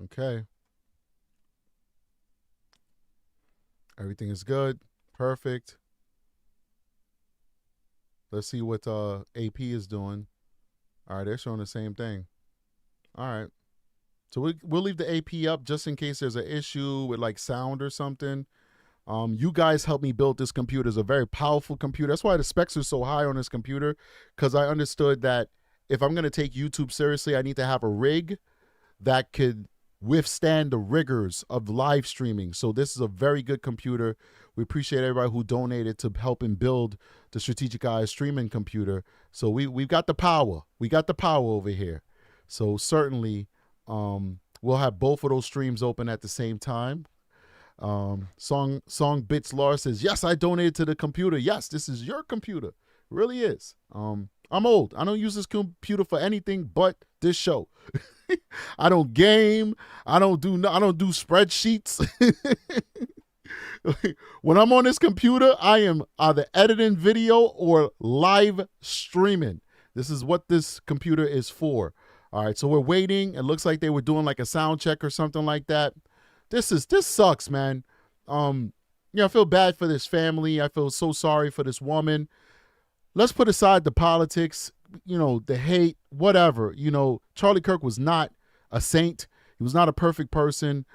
[SPEAKER 2] Okay. Everything is good. Perfect. Let's see what AP is doing. All right, they're showing the same thing. All right. So we'll leave the AP up just in case there's an issue with like sound or something. You guys helped me build this computer. It's a very powerful computer. That's why the specs are so high on this computer, because I understood that if I'm going to take YouTube seriously, I need to have a rig that could withstand the rigors of live streaming. So this is a very good computer. We appreciate everybody who donated to helping build the Strategic Eyes streaming computer. So we've got the power. We got the power over here. So certainly we'll have both of those streams open at the same time. Song Bits Laura says, yes, I donated to the computer. Yes, this is your computer. It really is. I'm old. I don't use this computer for anything but this show. I don't game. I don't do spreadsheets. When I'm on this computer, I am either editing video or live streaming. This is what this computer is for. All right, so we're waiting. It looks like they were doing like a sound check or something like that. This sucks, man. I feel bad for this family. I feel so sorry for this woman. Let's put aside the politics, the hate, whatever. Charlie Kirk was not a saint. He was not a perfect person.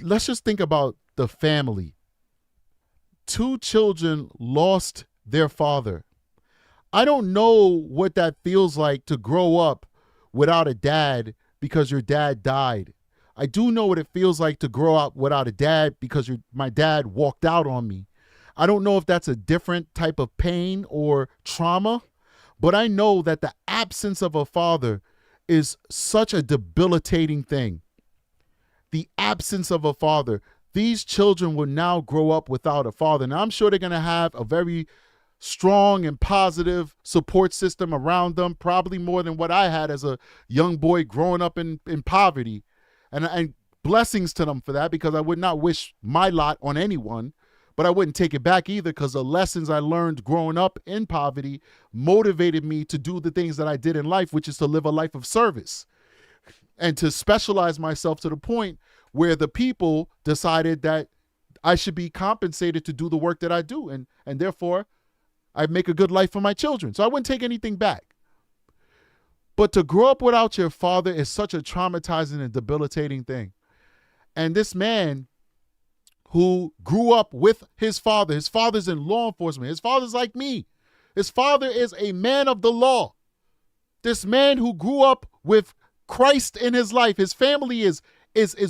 [SPEAKER 2] Let's just think about the family. 2 children lost their father. I don't know what that feels like to grow up without a dad because your dad died. I do know what it feels like to grow up without a dad because my dad walked out on me. I don't know if that's a different type of pain or trauma, but I know that the absence of a father is such a debilitating thing. The absence of a father. These children will now grow up without a father. Now, I'm sure they're going to have a very strong and positive support system around them, probably more than what I had as a young boy growing up in poverty. And blessings to them for that, because I would not wish my lot on anyone, but I wouldn't take it back either, because the lessons I learned growing up in poverty motivated me to do the things that I did in life, which is to live a life of service and to specialize myself to the point where the people decided that I should be compensated to do the work that I do. And therefore, I make a good life for my children. So I wouldn't take anything back. But to grow up without your father is such a traumatizing and debilitating thing. And this man who grew up with his father's in law enforcement. His father's like me. His father is a man of the law. This man who grew up with Christ in his life. His family is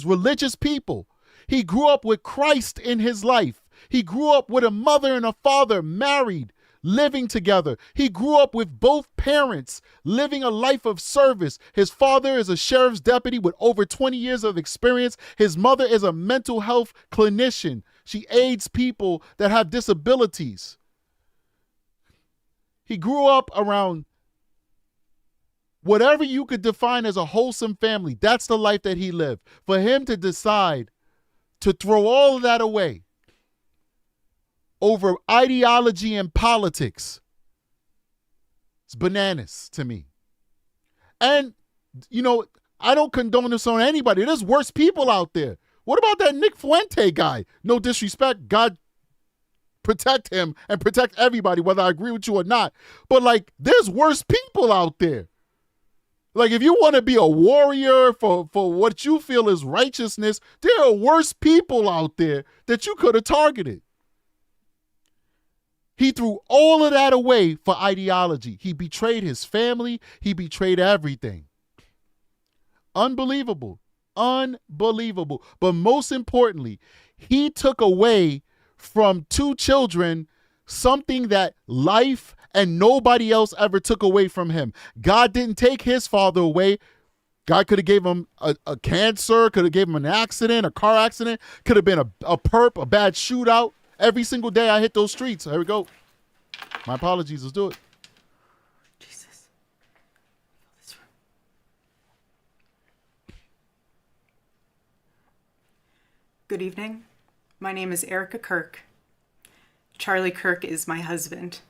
[SPEAKER 2] religious people. He grew up with Christ in his life. He grew up with a mother and a father married, living together. He grew up with both parents living a life of service. His father is a sheriff's deputy with over 20 years of experience. His mother is a mental health clinician. She aids people that have disabilities. He grew up around whatever you could define as a wholesome family. That's the life that he lived. For him to decide to throw all of that away over ideology and politics, it's bananas to me. And, you know, I don't condone this on anybody. There's worse people out there. What about that Nick Fuente guy? No disrespect. God protect him and protect everybody, whether I agree with you or not. But, like, there's worse people out there. Like, if you want to be a warrior for what you feel is righteousness, there are worse people out there that you could have targeted. He threw all of that away for ideology. He betrayed his family. He betrayed everything. Unbelievable. Unbelievable. But most importantly, he took away from 2 children something that life and nobody else ever took away from him. God didn't take his father away. God could have gave him a cancer, could have gave him an accident, a car accident, could have been a perp, a bad shootout. Every single day I hit those streets. Here we go. My apologies. Let's do it.
[SPEAKER 6] Jesus. Good evening. My name is Erika Kirk. Charlie Kirk is my husband.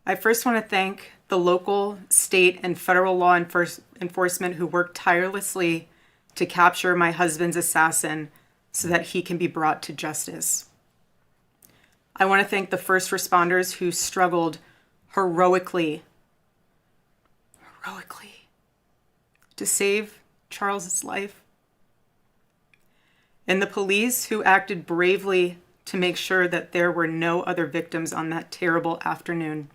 [SPEAKER 6] I first want to thank the local, state, and federal law enforcement who worked tirelessly to capture my husband's assassin so that he can be brought to justice. I want to thank the first responders who struggled heroically to save Charles's life, and the police who acted bravely to make sure that there were no other victims on that terrible afternoon.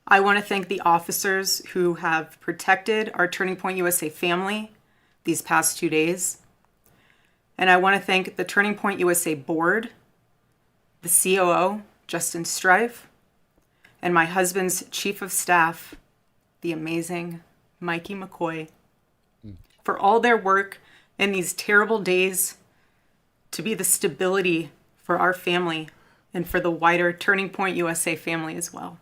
[SPEAKER 6] I want to thank the officers who have protected our Turning Point USA family these past 2 days. And I want to thank the Turning Point USA board, the COO, Justin Strife, and my husband's chief of staff, the amazing Mikey McCoy, for all their work in these terrible days to be the stability for our family and for the wider Turning Point USA family as well.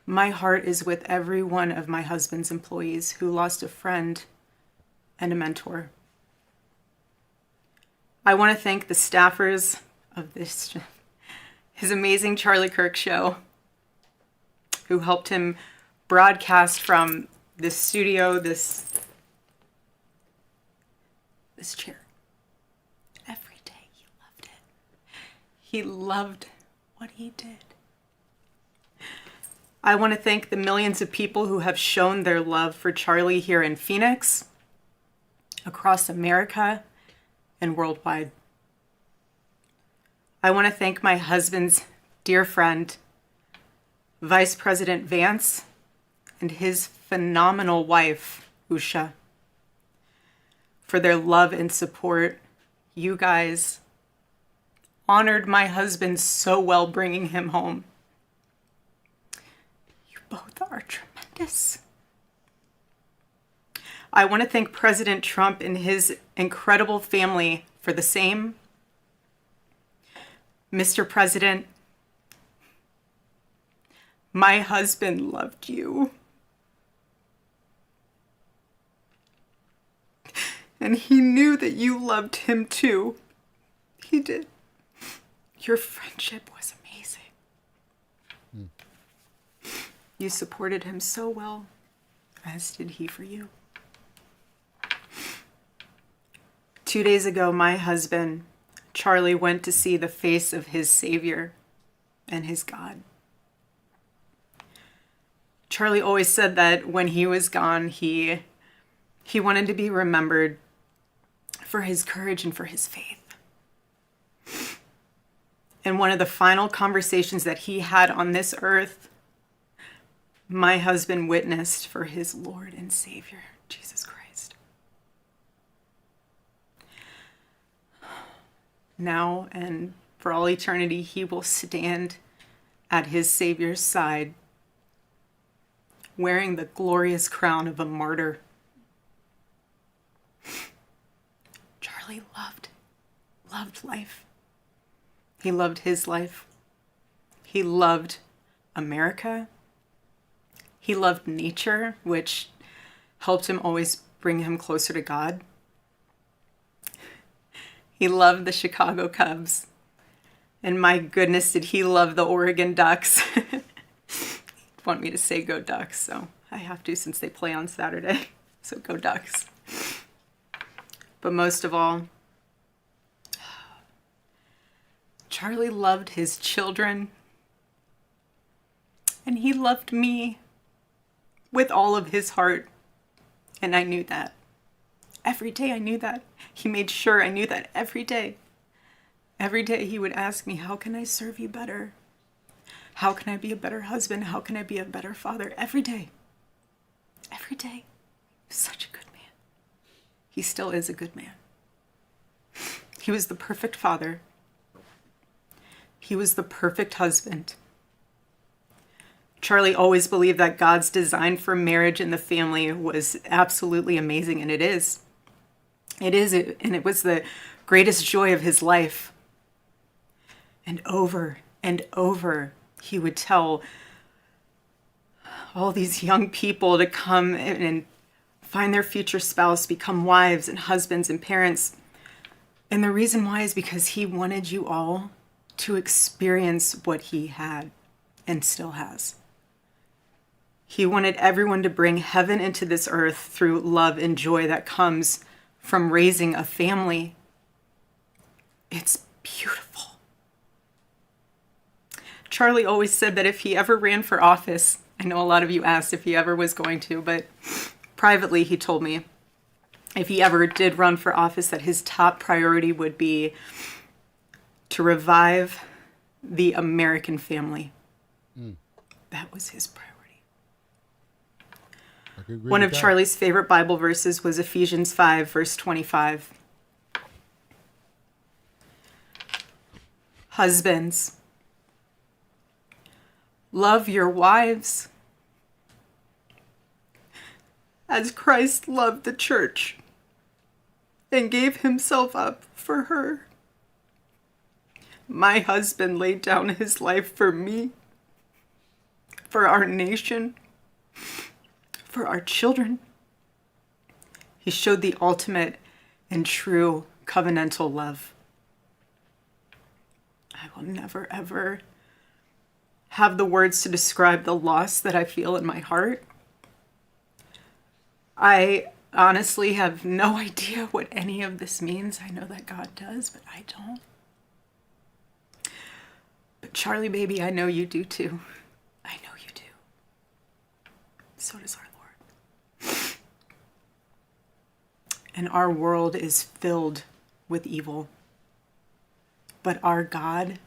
[SPEAKER 6] My heart is with every one of my husband's employees who lost a friend and a mentor. I want to thank the staffers of his amazing Charlie Kirk show, who helped him broadcast from this studio, this chair. Every day he loved it. He loved what he did. I want to thank the millions of people who have shown their love for Charlie here in Phoenix, across America, and worldwide. I want to thank my husband's dear friend, Vice President Vance, and his phenomenal wife, Usha, for their love and support. You guys honored my husband so well, bringing him home. You both are tremendous. I want to thank President Trump and his incredible family for the same. Mr. President, my husband loved you. And he knew that you loved him too. He did. Your friendship was amazing. You supported him so well, as did he for you. 2 days ago, my husband, Charlie, went to see the face of his Savior and his God. Charlie always said that when he was gone, he wanted to be remembered for his courage and for his faith. And one of the final conversations that he had on this earth, my husband witnessed for his Lord and Savior, Jesus Christ. Now and for all eternity, he will stand at his Savior's side, wearing the glorious crown of a martyr. Charlie loved life. He loved his life. He loved America. He loved nature, which helped him always bring him closer to God. He loved the Chicago Cubs. And my goodness, did he love the Oregon Ducks. He'd want me to say go Ducks, so I have to since they play on Saturday. So go Ducks. But most of all, Charlie loved his children. And he loved me with all of his heart. And I knew that. Every day I knew that. He made sure I knew that every day. Every day he would ask me, how can I serve you better? How can I be a better husband? How can I be a better father? Every day. Every day. Such a good man. He still is a good man. He was the perfect father. He was the perfect husband. Charlie always believed that God's design for marriage and the family was absolutely amazing, and it is. It is, and it was the greatest joy of his life. And over, he would tell all these young people to come and find their future spouse, become wives and husbands and parents. And the reason why is because he wanted you all to experience what he had and still has. He wanted everyone to bring heaven into this earth through love and joy that comes from raising a family. It's beautiful. Charlie always said that if he ever ran for office, I know a lot of you asked if he ever was going to, but privately he told me if he ever did run for office that his top priority would be to revive the American family. That was his priority. One of Charlie's favorite Bible verses was Ephesians 5, verse 25. Husbands, love your wives as Christ loved the church and gave himself up for her. My husband laid down his life for me, for our nation, for our children. He showed the ultimate and true covenantal love. I will never, ever have the words to describe the loss that I feel in my heart. I honestly have no idea what any of this means. I know that God does, but I don't. But Charlie, baby, I know you do too. I know you do. So does our Lord. And our world is filled with evil. But our God,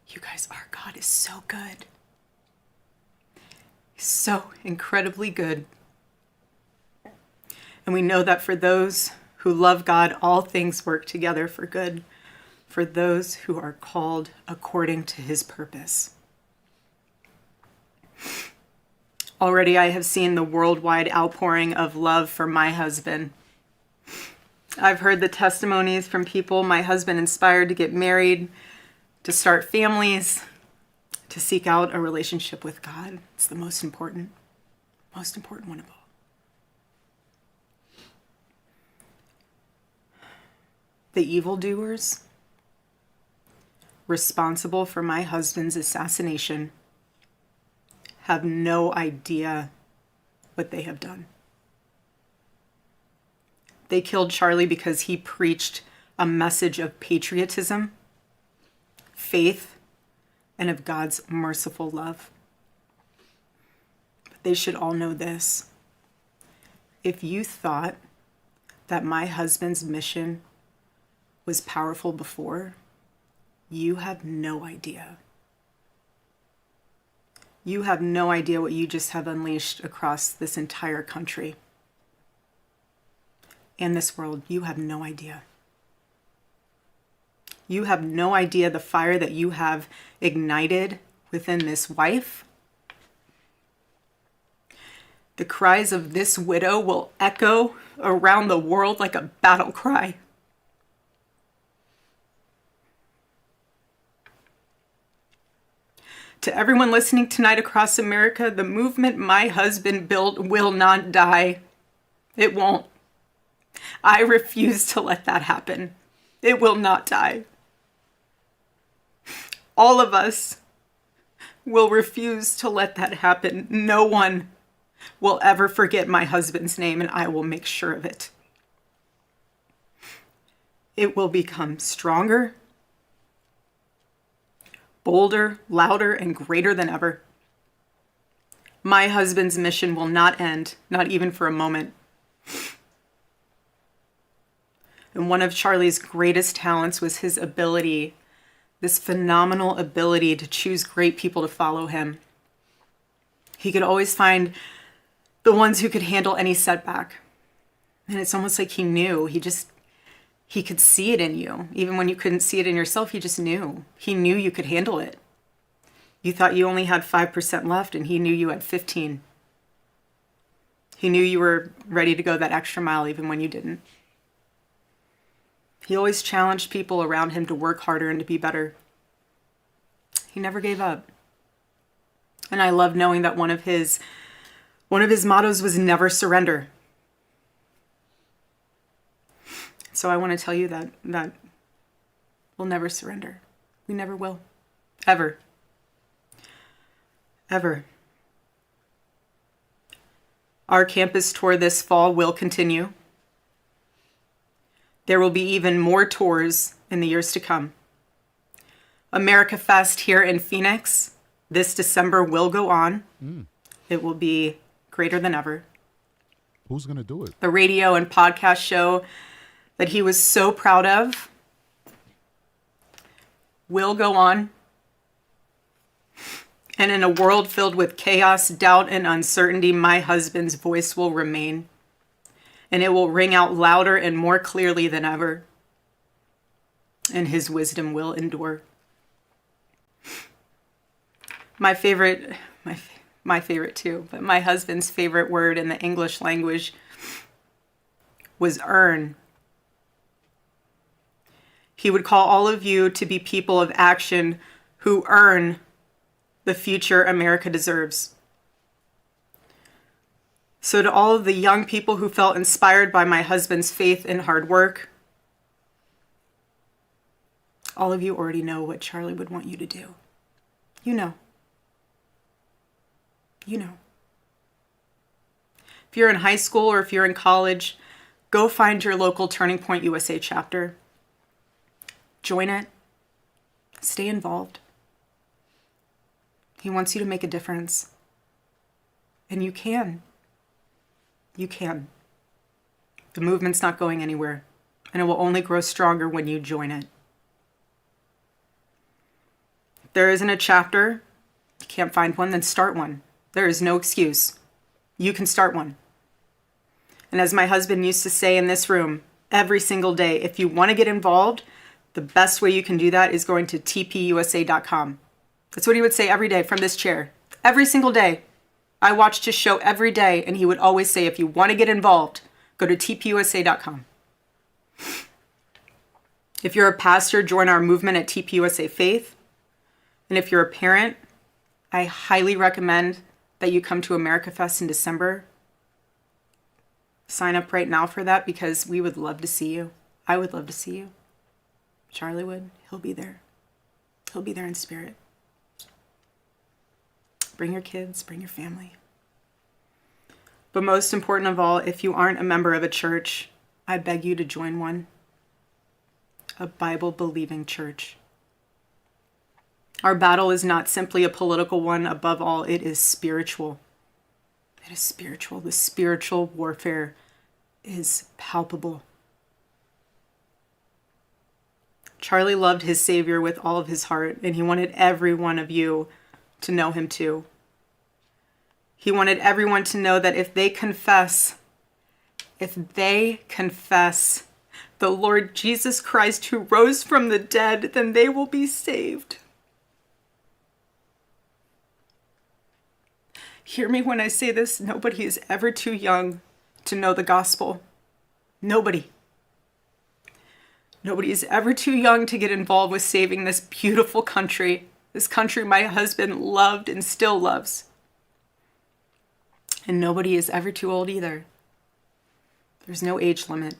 [SPEAKER 6] you guys, our God is so good. He's so incredibly good. And we know that for those who love God, all things work together for good, for those who are called according to his purpose. Already I have seen the worldwide outpouring of love for my husband. I've heard the testimonies from people my husband inspired to get married, to start families, to seek out a relationship with God. It's the most important one of all. The evildoers responsible for my husband's assassination have no idea what they have done. They killed Charlie because he preached a message of patriotism, faith, and of God's merciful love. But they should all know this. If you thought that my husband's mission was powerful before, you have no idea. You have no idea what you just have unleashed across this entire country. In this world, you have no idea. You have no idea the fire that you have ignited within this wife. The cries of this widow will echo around the world like a battle cry. To everyone listening tonight across America, the movement my husband built will not die. It won't. I refuse to let that happen. It will not die. All of us will refuse to let that happen. No one will ever forget my husband's name, and I will make sure of it. It will become stronger, bolder, louder, and greater than ever. My husband's mission will not end, not even for a moment. And one of Charlie's greatest talents was his ability, this phenomenal ability to choose great people to follow him. He could always find the ones who could handle any setback. And it's almost like he knew. He could see it in you. Even when you couldn't see it in yourself, he just knew. He knew you could handle it. You thought you only had 5% left, and he knew you had 15. He knew you were ready to go that extra mile even when you didn't. He always challenged people around him to work harder and to be better. He never gave up. And I love knowing that one of his mottos was never surrender. So I want to tell you that we'll never surrender. We never will. Ever. Ever. Our campus tour this fall will continue. There will be even more tours in the years to come. America Fest here in Phoenix this December will go on. It will be greater than ever.
[SPEAKER 2] Who's going to do it?
[SPEAKER 6] The radio and podcast show that he was so proud of will go on. And in a world filled with chaos, doubt, and uncertainty, my husband's voice will remain. And it will ring out louder and more clearly than ever. And his wisdom will endure. My favorite too, but my husband's favorite word in the English language was earn. He would call all of you to be people of action who earn the future America deserves. So to all of the young people who felt inspired by my husband's faith and hard work, all of you already know what Charlie would want you to do. You know. You know. If you're in high school or if you're in college, go find your local Turning Point USA chapter. Join it. Stay involved. He wants you to make a difference. And you can. You can. The movement's not going anywhere, and it will only grow stronger when you join it. If there isn't a chapter, you can't find one, then start one. There is no excuse. You can start one. And as my husband used to say in this room, every single day, if you want to get involved, the best way you can do that is going to tpusa.com. That's what he would say every day from this chair. Every single day. I watched his show every day, and he would always say, if you want to get involved, go to tpusa.com. If you're a pastor, join our movement at TPUSA Faith. And if you're a parent, I highly recommend that you come to America Fest in December. Sign up right now for that because we would love to see you. I would love to see you. Charlie would. He'll be there. He'll be there in spirit. Bring your kids, bring your family. But most important of all, if you aren't a member of a church, I beg you to join one. A Bible-believing church. Our battle is not simply a political one. Above all, it is spiritual. It is spiritual. The spiritual warfare is palpable. Charlie loved his Savior with all of his heart, and he wanted every one of you to know him too. He wanted everyone to know that if they confess the Lord Jesus Christ who rose from the dead, then they will be saved. Hear me when I say this, nobody is ever too young to know the gospel. Nobody. Nobody is ever too young to get involved with saving this beautiful country, This country my husband loved and still loves. And nobody is ever too old either. There's no age limit.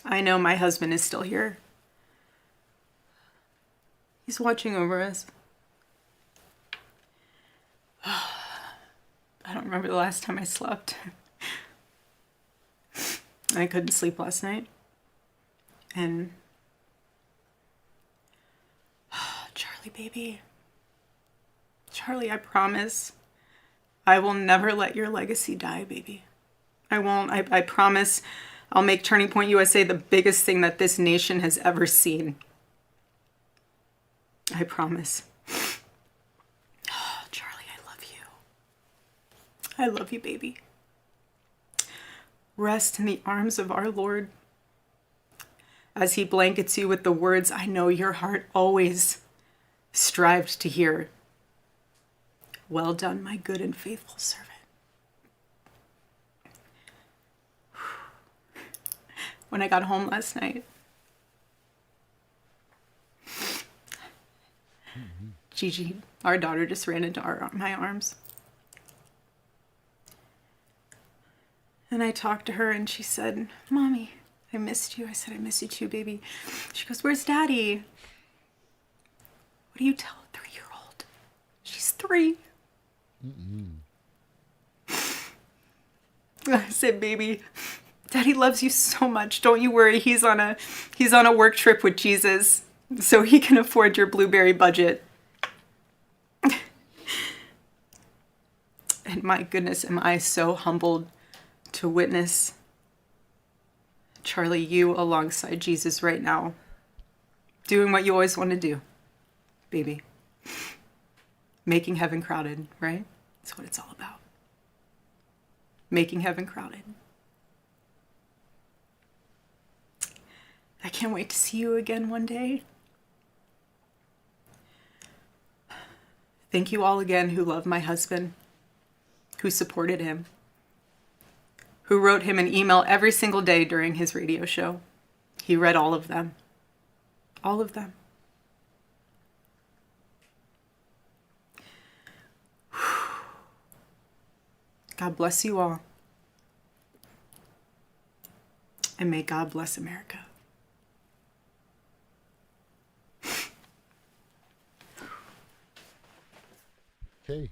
[SPEAKER 6] I know my husband is still here. He's watching over us. I don't remember the last time I slept. I couldn't sleep last night. And Charlie, baby. Charlie, I promise I will never let your legacy die, baby. I won't. I promise I'll make Turning Point USA the biggest thing that this nation has ever seen. I promise. Oh, Charlie, I love you. I love you, baby. Rest in the arms of our Lord as he blankets you with the words I know your heart always strived to hear. Well done, my good and faithful servant. When I got home last night, Gigi, our daughter, just ran into my arms. And I talked to her and she said, Mommy, I missed you. I said, I miss you too, baby. She goes, where's Daddy? What do you tell a 3-year-old? She's 3. I said, baby, Daddy loves you so much. Don't you worry. He's on a work trip with Jesus, so he can afford your blueberry budget. And my goodness, am I so humbled to witness Charlie, you alongside Jesus right now, doing what you always want to do, baby. Making heaven crowded, right? That's what it's all about. Making heaven crowded. I can't wait to see you again one day. Thank you all again who love my husband, who supported him, who wrote him an email every single day during his radio show. He read all of them. All of them. God bless you all. And may God bless America.
[SPEAKER 2] Okay.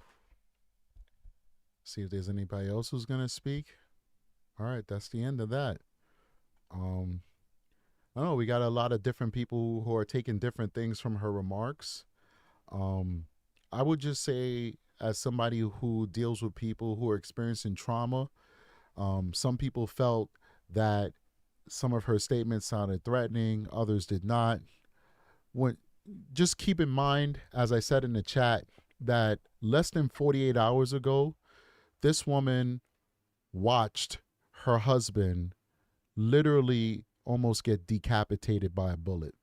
[SPEAKER 2] See if there's anybody else who's going to speak. All right, that's the end of that. I don't know, we got a lot of different people who are taking different things from her remarks. I would just say, as somebody who deals with people who are experiencing trauma, some people felt that some of her statements sounded threatening, others did not. Just keep in mind, as I said in the chat, that less than 48 hours ago, this woman watched her husband literally almost get decapitated by a bullet.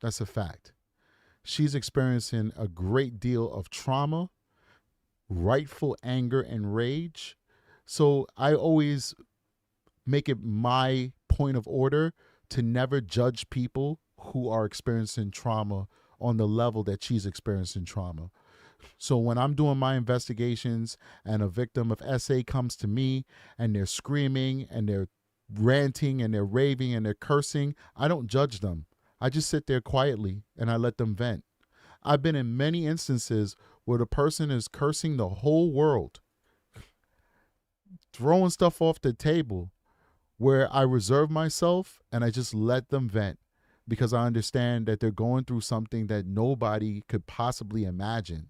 [SPEAKER 2] That's a fact. She's experiencing a great deal of trauma, rightful anger and rage. So I always make it my point of order to never judge people who are experiencing trauma on the level that she's experiencing trauma. So when I'm doing my investigations and a victim of SA comes to me and they're screaming and they're ranting and they're raving and they're cursing, I don't judge them. I just sit there quietly and I let them vent. I've been in many instances where the person is cursing the whole world, throwing stuff off the table, where I reserve myself and I just let them vent because I understand that they're going through something that nobody could possibly imagine.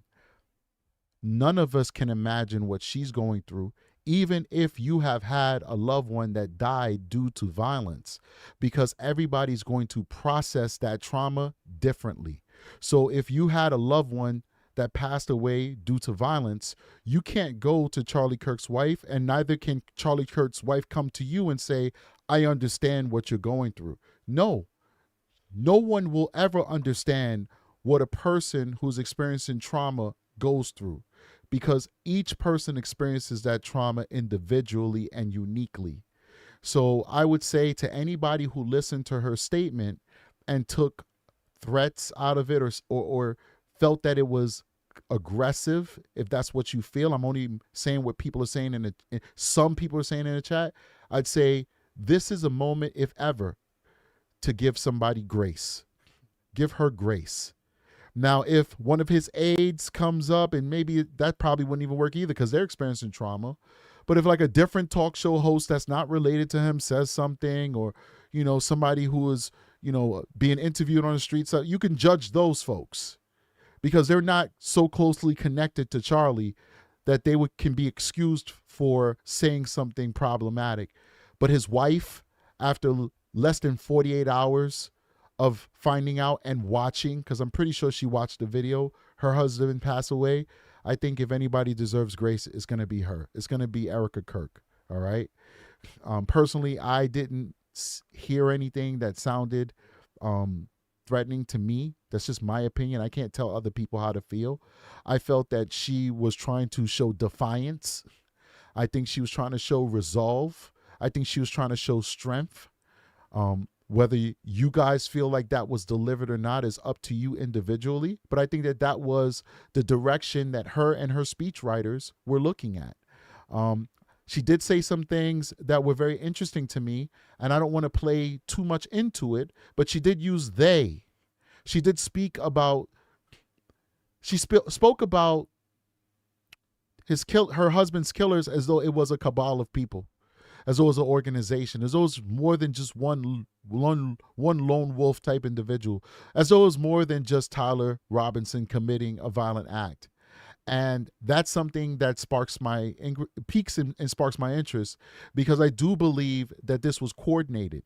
[SPEAKER 2] None of us can imagine what she's going through, even if you have had a loved one that died due to violence, because everybody's going to process that trauma differently. So if you had a loved one that passed away due to violence, you can't go to Charlie Kirk's wife, and neither can Charlie Kirk's wife come to you and say, I understand what you're going through. No one will ever understand what a person who's experiencing trauma goes through, because each person experiences that trauma individually and uniquely. So I would say to anybody who listened to her statement and took threats out of it, or felt that it was aggressive, if that's what you feel. I'm only saying what people are saying some people are saying in the chat. I'd say this is a moment, if ever, to give somebody grace. Give her grace. Now, if one of his aides comes up, and maybe that probably wouldn't even work either because they're experiencing trauma. But if like a different talk show host that's not related to him says something, or, somebody who is, being interviewed on the streets, you can judge those folks because they're not so closely connected to Charlie that they can be excused for saying something problematic. But his wife, after less than 48 hours of finding out and watching, because I'm pretty sure she watched the video, her husband pass away, I think if anybody deserves grace, it's going to be her. It's going to be Erika Kirk, all right? Personally, I didn't hear anything that sounded threatening to me. That's just my opinion. I can't tell other people how to feel. I felt that she was trying to show defiance. I think she was trying to show resolve. I think she was trying to show strength. Whether you guys feel like that was delivered or not is up to you individually. But I think that was the direction that her and her speechwriters were looking at. She did say some things that were very interesting to me, and I don't want to play too much into it, but she did use they. She did speak about, spoke about her husband's killers as though it was a cabal of people, as though it was an organization, as though it was more than just one lone wolf type individual, as though it was more than just Tyler Robinson committing a violent act. And that's something that piques and sparks my interest, because I do believe that this was coordinated.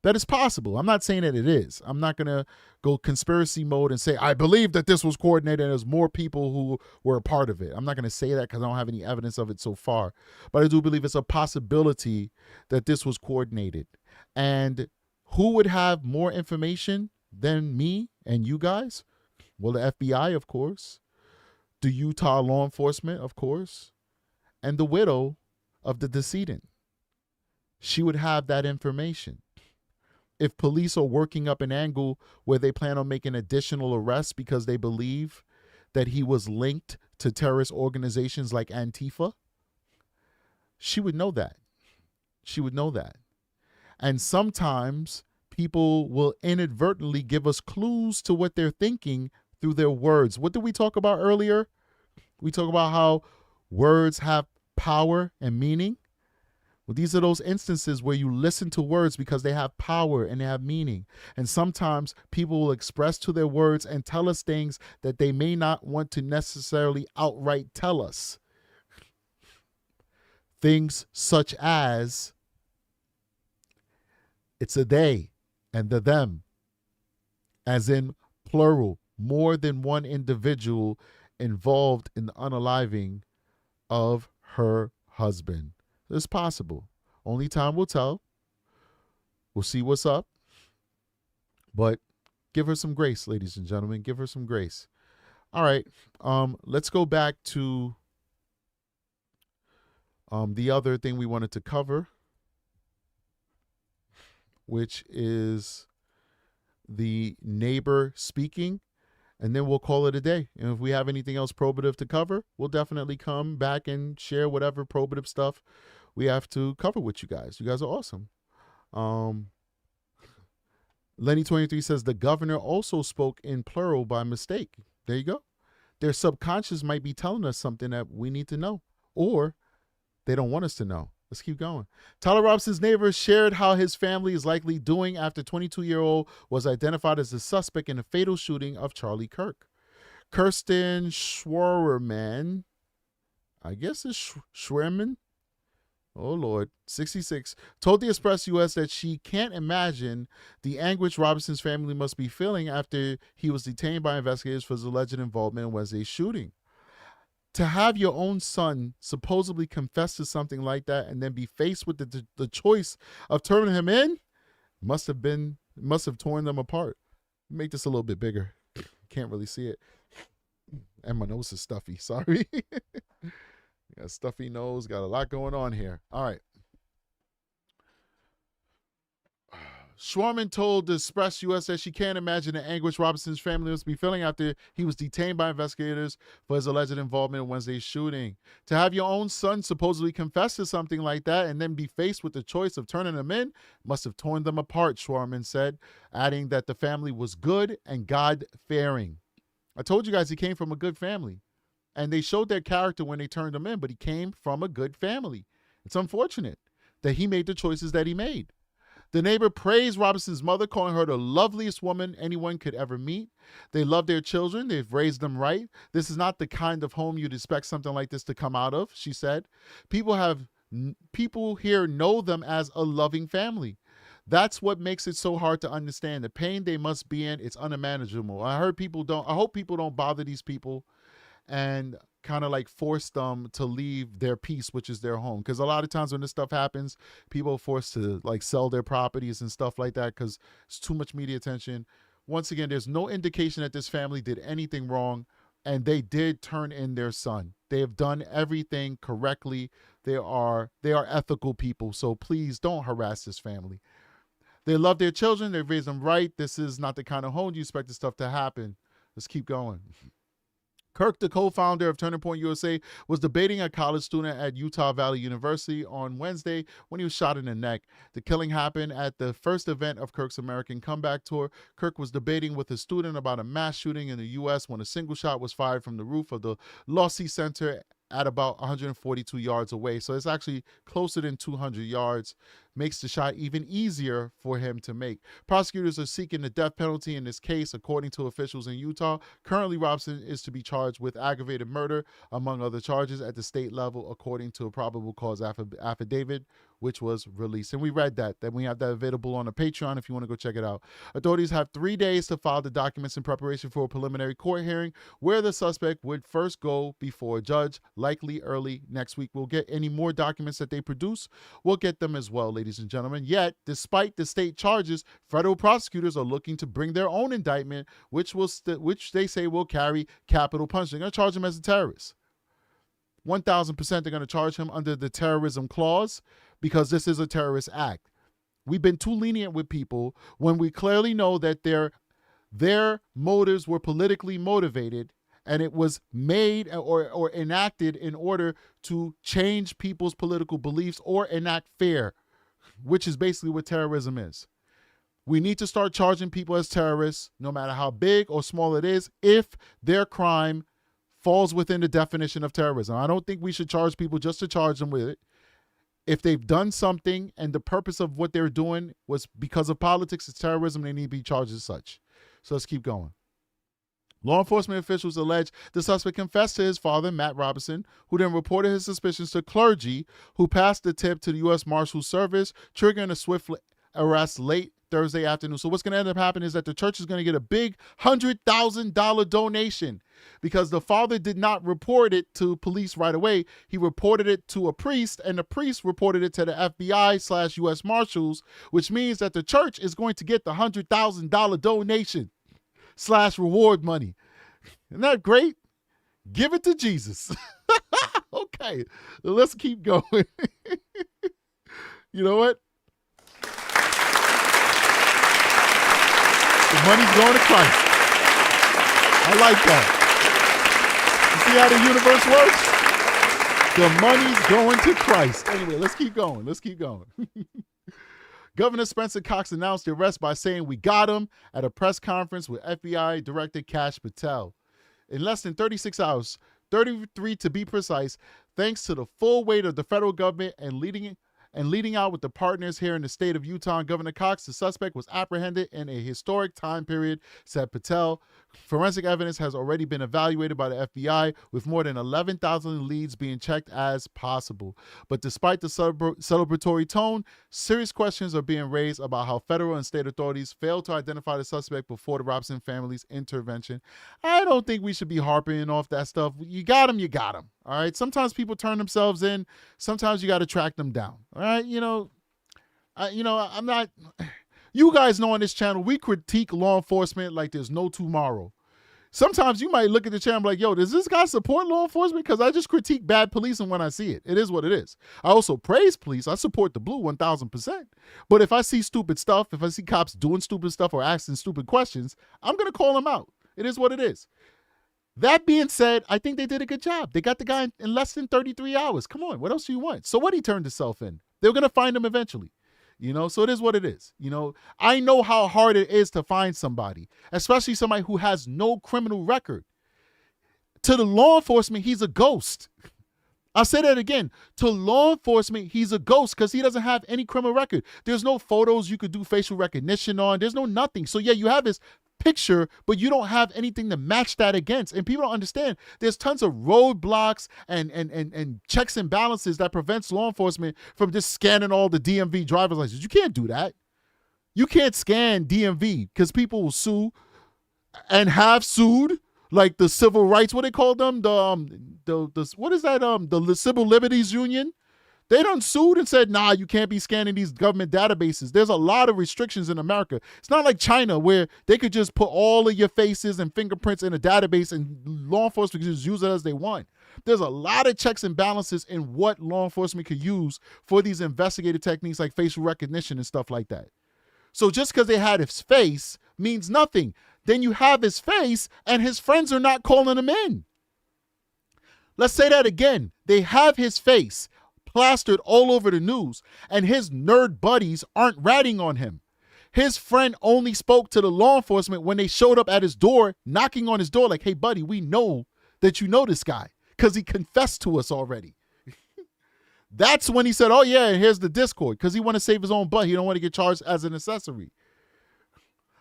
[SPEAKER 2] That is possible. I'm not saying that it is. I'm not going to go conspiracy mode and say, I believe that this was coordinated and there's more people who were a part of it. I'm not going to say that because I don't have any evidence of it so far. But I do believe it's a possibility that this was coordinated. And who would have more information than me and you guys? Well, the FBI, of course. The Utah law enforcement, of course. And the widow of the decedent. She would have that information. If police are working up an angle where they plan on making additional arrests because they believe that he was linked to terrorist organizations like Antifa, she would know that. She would know that. And sometimes people will inadvertently give us clues to what they're thinking through their words. What did we talk about earlier? We talk about how words have power and meaning. Well, these are those instances where you listen to words because they have power and they have meaning. And sometimes people will express to their words and tell us things that they may not want to necessarily outright tell us. Things such as, it's a they and the them, as in plural, more than one individual involved in the unaliving of her husband. It's possible. Only time will tell. We'll see what's up. But give her some grace, ladies and gentlemen. Give her some grace. All right. Let's go back to the other thing we wanted to cover, which is the neighbor speaking. And then we'll call it a day. And if we have anything else probative to cover, we'll definitely come back and share whatever probative stuff we have to cover with you guys. You guys are awesome. Lenny23 says the governor also spoke in plural by mistake. There you go. Their subconscious might be telling us something that we need to know, or they don't want us to know. Let's keep going. Tyler Robinson's neighbor shared how his family is likely doing after 22-year-old was identified as the suspect in the fatal shooting of Charlie Kirk. Kirsten Schwerman, I guess it's Schwerman, oh Lord, 66, told the Express US that she can't imagine the anguish Robinson's family must be feeling after he was detained by investigators for his alleged involvement in Wednesday's shooting. To have your own son supposedly confess to something like that and then be faced with the choice of turning him in must have torn them apart. Make this a little bit bigger. Can't really see it. And my nose is stuffy. Sorry. Got a stuffy nose. Got a lot going on here. All right. Schwarman told the Express US that she can't imagine the anguish Robinson's family must be feeling after he was detained by investigators for his alleged involvement in Wednesday's shooting. To have your own son supposedly confess to something like that and then be faced with the choice of turning them in must have torn them apart, Schwarman said, adding that the family was good and God-fearing. I told you guys he came from a good family, and they showed their character when they turned him in, but he came from a good family. It's unfortunate that he made the choices that he made. The neighbor praised Robinson's mother, calling her the loveliest woman anyone could ever meet. They love their children. They've raised them right. This is not the kind of home you'd expect something like this to come out of, she said. People here know them as a loving family. That's what makes it so hard to understand. The pain they must be in, it's unimaginable. I hope people don't bother these people and kind of like force them to leave their peace, which is their home. Because a lot of times when this stuff happens, people are forced to like sell their properties and stuff like that because it's too much media attention. Once again, there's no indication that this family did anything wrong, and they did turn in their son. They have done everything correctly. They are ethical people, so please don't harass this family. They love their children. They raised them right. This is not the kind of home you expect this stuff to happen. Let's keep going. Kirk, the co-founder of Turning Point USA, was debating a college student at Utah Valley University on Wednesday when he was shot in the neck. The killing happened at the first event of Kirk's American Comeback Tour. Kirk was debating with a student about a mass shooting in the U.S. when a single shot was fired from the roof of the Lossie Center at about 142 yards away. So it's actually closer than 200 yards. Makes the shot even easier for him to make. Prosecutors are seeking the death penalty in this case, according to officials in Utah. Currently, Robinson is to be charged with aggravated murder, among other charges, at the state level, according to a probable cause affidavit, which was released. And we read that we have that available on the Patreon if you want to go check it out. Authorities have 3 days to file the documents in preparation for a preliminary court hearing where the suspect would first go before a judge, likely early next week. We'll get any more documents that they produce. We'll get them as well, ladies and gentlemen. Yet, despite the state charges, federal prosecutors are looking to bring their own indictment, which they say will carry capital punishment. They're going to charge him as a terrorist. 1,000% they're going to charge him under the terrorism clause because this is a terrorist act. We've been too lenient with people when we clearly know that their motives were politically motivated and it was made or enacted in order to change people's political beliefs or enact fear, which is basically what terrorism is. We need to start charging people as terrorists, no matter how big or small it is, if their crime falls within the definition of terrorism. I don't think we should charge people just to charge them with it. If they've done something and the purpose of what they're doing was because of politics, it's terrorism, they need to be charged as such. So let's keep going. Law enforcement officials allege the suspect confessed to his father, Matt Robinson, who then reported his suspicions to clergy, who passed the tip to the U.S. Marshals Service, triggering a swift arrest late Thursday afternoon. So what's going to end up happening is that the church is going to get a big $100,000 donation because the father did not report it to police right away. He reported it to a priest, and the priest reported it to the FBI/U.S. Marshals, which means that the church is going to get the $100,000 donation / reward money. Isn't that great? Give it to Jesus. Okay, let's keep going. You know what? The money's going to Christ. I like that. You see how the universe works? The money's going to Christ. Anyway, let's keep going. Let's keep going. Governor Spencer Cox announced the arrest by saying, "We got him," at a press conference with FBI Director Kash Patel. In less than 36 hours, 33 to be precise, thanks to the full weight of the federal government and leading out with the partners here in the state of Utah and Governor Cox, the suspect was apprehended in a historic time period, said Patel. Forensic evidence has already been evaluated by the FBI, with more than 11,000 leads being checked as possible. But despite the celebratory tone, serious questions are being raised about how federal and state authorities failed to identify the suspect before the Robinson family's intervention. I don't think we should be harping off that stuff. You got him, you got him. All right. Sometimes people turn themselves in. Sometimes you got to track them down. All right. I'm not. You guys know on this channel, we critique law enforcement like there's no tomorrow. Sometimes you might look at the channel and be like, yo, does this guy support law enforcement? Because I just critique bad policing when I see it. It is what it is. I also praise police. I support the blue 1000%. But if I see stupid stuff, if I see cops doing stupid stuff or asking stupid questions, I'm going to call them out. It is what it is. That being said, I think they did a good job. They got the guy in less than 33 hours. Come on, what else do you want? So what he turned himself in? They're going to find him eventually. So it is what it is. I know how hard it is to find somebody, especially somebody who has no criminal record. To the law enforcement, he's a ghost. I'll say that again. To law enforcement, he's a ghost because he doesn't have any criminal record. There's no photos you could do facial recognition on. There's no nothing. So yeah, you have his picture, but you don't have anything to match that against. And people don't understand. There's tons of roadblocks and checks and balances that prevents law enforcement from just scanning all the DMV driver's licenses. You can't do that. You can't scan DMV because people will sue and have sued, like the civil rights, what they call them? What is that? The Civil Liberties Union. They done sued and said, nah, you can't be scanning these government databases. There's a lot of restrictions in America. It's not like China where they could just put all of your faces and fingerprints in a database and law enforcement can just use it as they want. There's a lot of checks and balances in what law enforcement could use for these investigative techniques like facial recognition and stuff like that. So just because they had his face means nothing. Then you have his face and his friends are not calling him in. Let's say that again. They have his face plastered all over the news, and his nerd buddies aren't ratting on him. His friend only spoke to the law enforcement when they showed up at his door, knocking on his door like, hey, buddy, we know that you know this guy because he confessed to us already. That's when he said, oh, yeah, here's the Discord, because he want to save his own butt. He don't want to get charged as an accessory.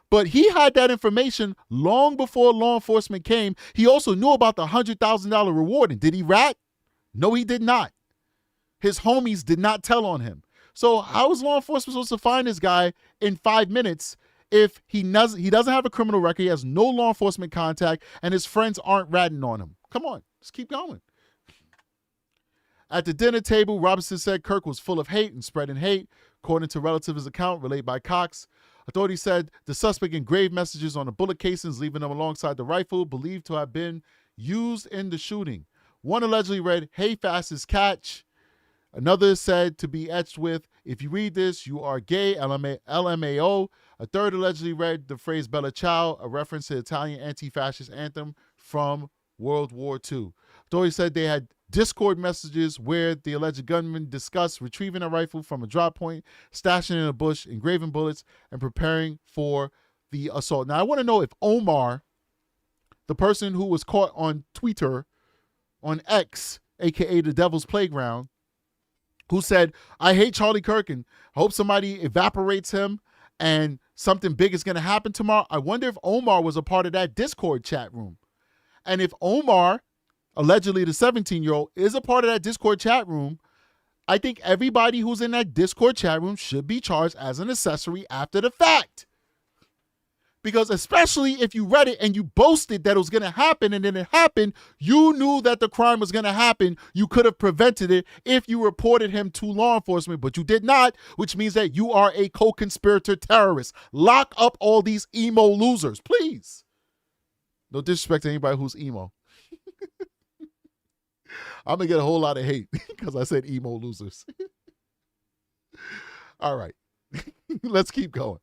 [SPEAKER 2] But he had that information long before law enforcement came. He also knew about the $100,000 reward. And did he rat? No, he did not. His homies did not tell on him. So how is law enforcement supposed to find this guy in 5 minutes if he doesn't have a criminal record, he has no law enforcement contact, and his friends aren't ratting on him? Come on, let's keep going. At the dinner table, Robinson said Kirk was full of hate and spreading hate. According to relatives' account relayed by Cox, authorities said the suspect engraved messages on the bullet casings, leaving them alongside the rifle believed to have been used in the shooting. One allegedly read, "Hey, fastest catch." Another is said to be etched with, "If you read this, you are gay, LMAO. A third allegedly read the phrase Bella Ciao, a reference to the Italian anti-fascist anthem from World War II. Authorities said they had Discord messages where the alleged gunman discussed retrieving a rifle from a drop point, stashing it in a bush, engraving bullets, and preparing for the assault. Now, I want to know if Omar, the person who was caught on Twitter, on X, aka the Devil's Playground, who said, I hate Charlie Kirk and I hope somebody evaporates him and something big is going to happen tomorrow. I wonder if Omar was a part of that Discord chat room. And if Omar, allegedly the 17-year-old, is a part of that Discord chat room, I think everybody who's in that Discord chat room should be charged as an accessory after the fact. Because especially if you read it and you boasted that it was going to happen and then it happened, you knew that the crime was going to happen. You could have prevented it if you reported him to law enforcement, but you did not, which means that you are a co-conspirator terrorist. Lock up all these emo losers, please. No disrespect to anybody who's emo. I'm going to get a whole lot of hate because I said emo losers. All right. Let's keep going.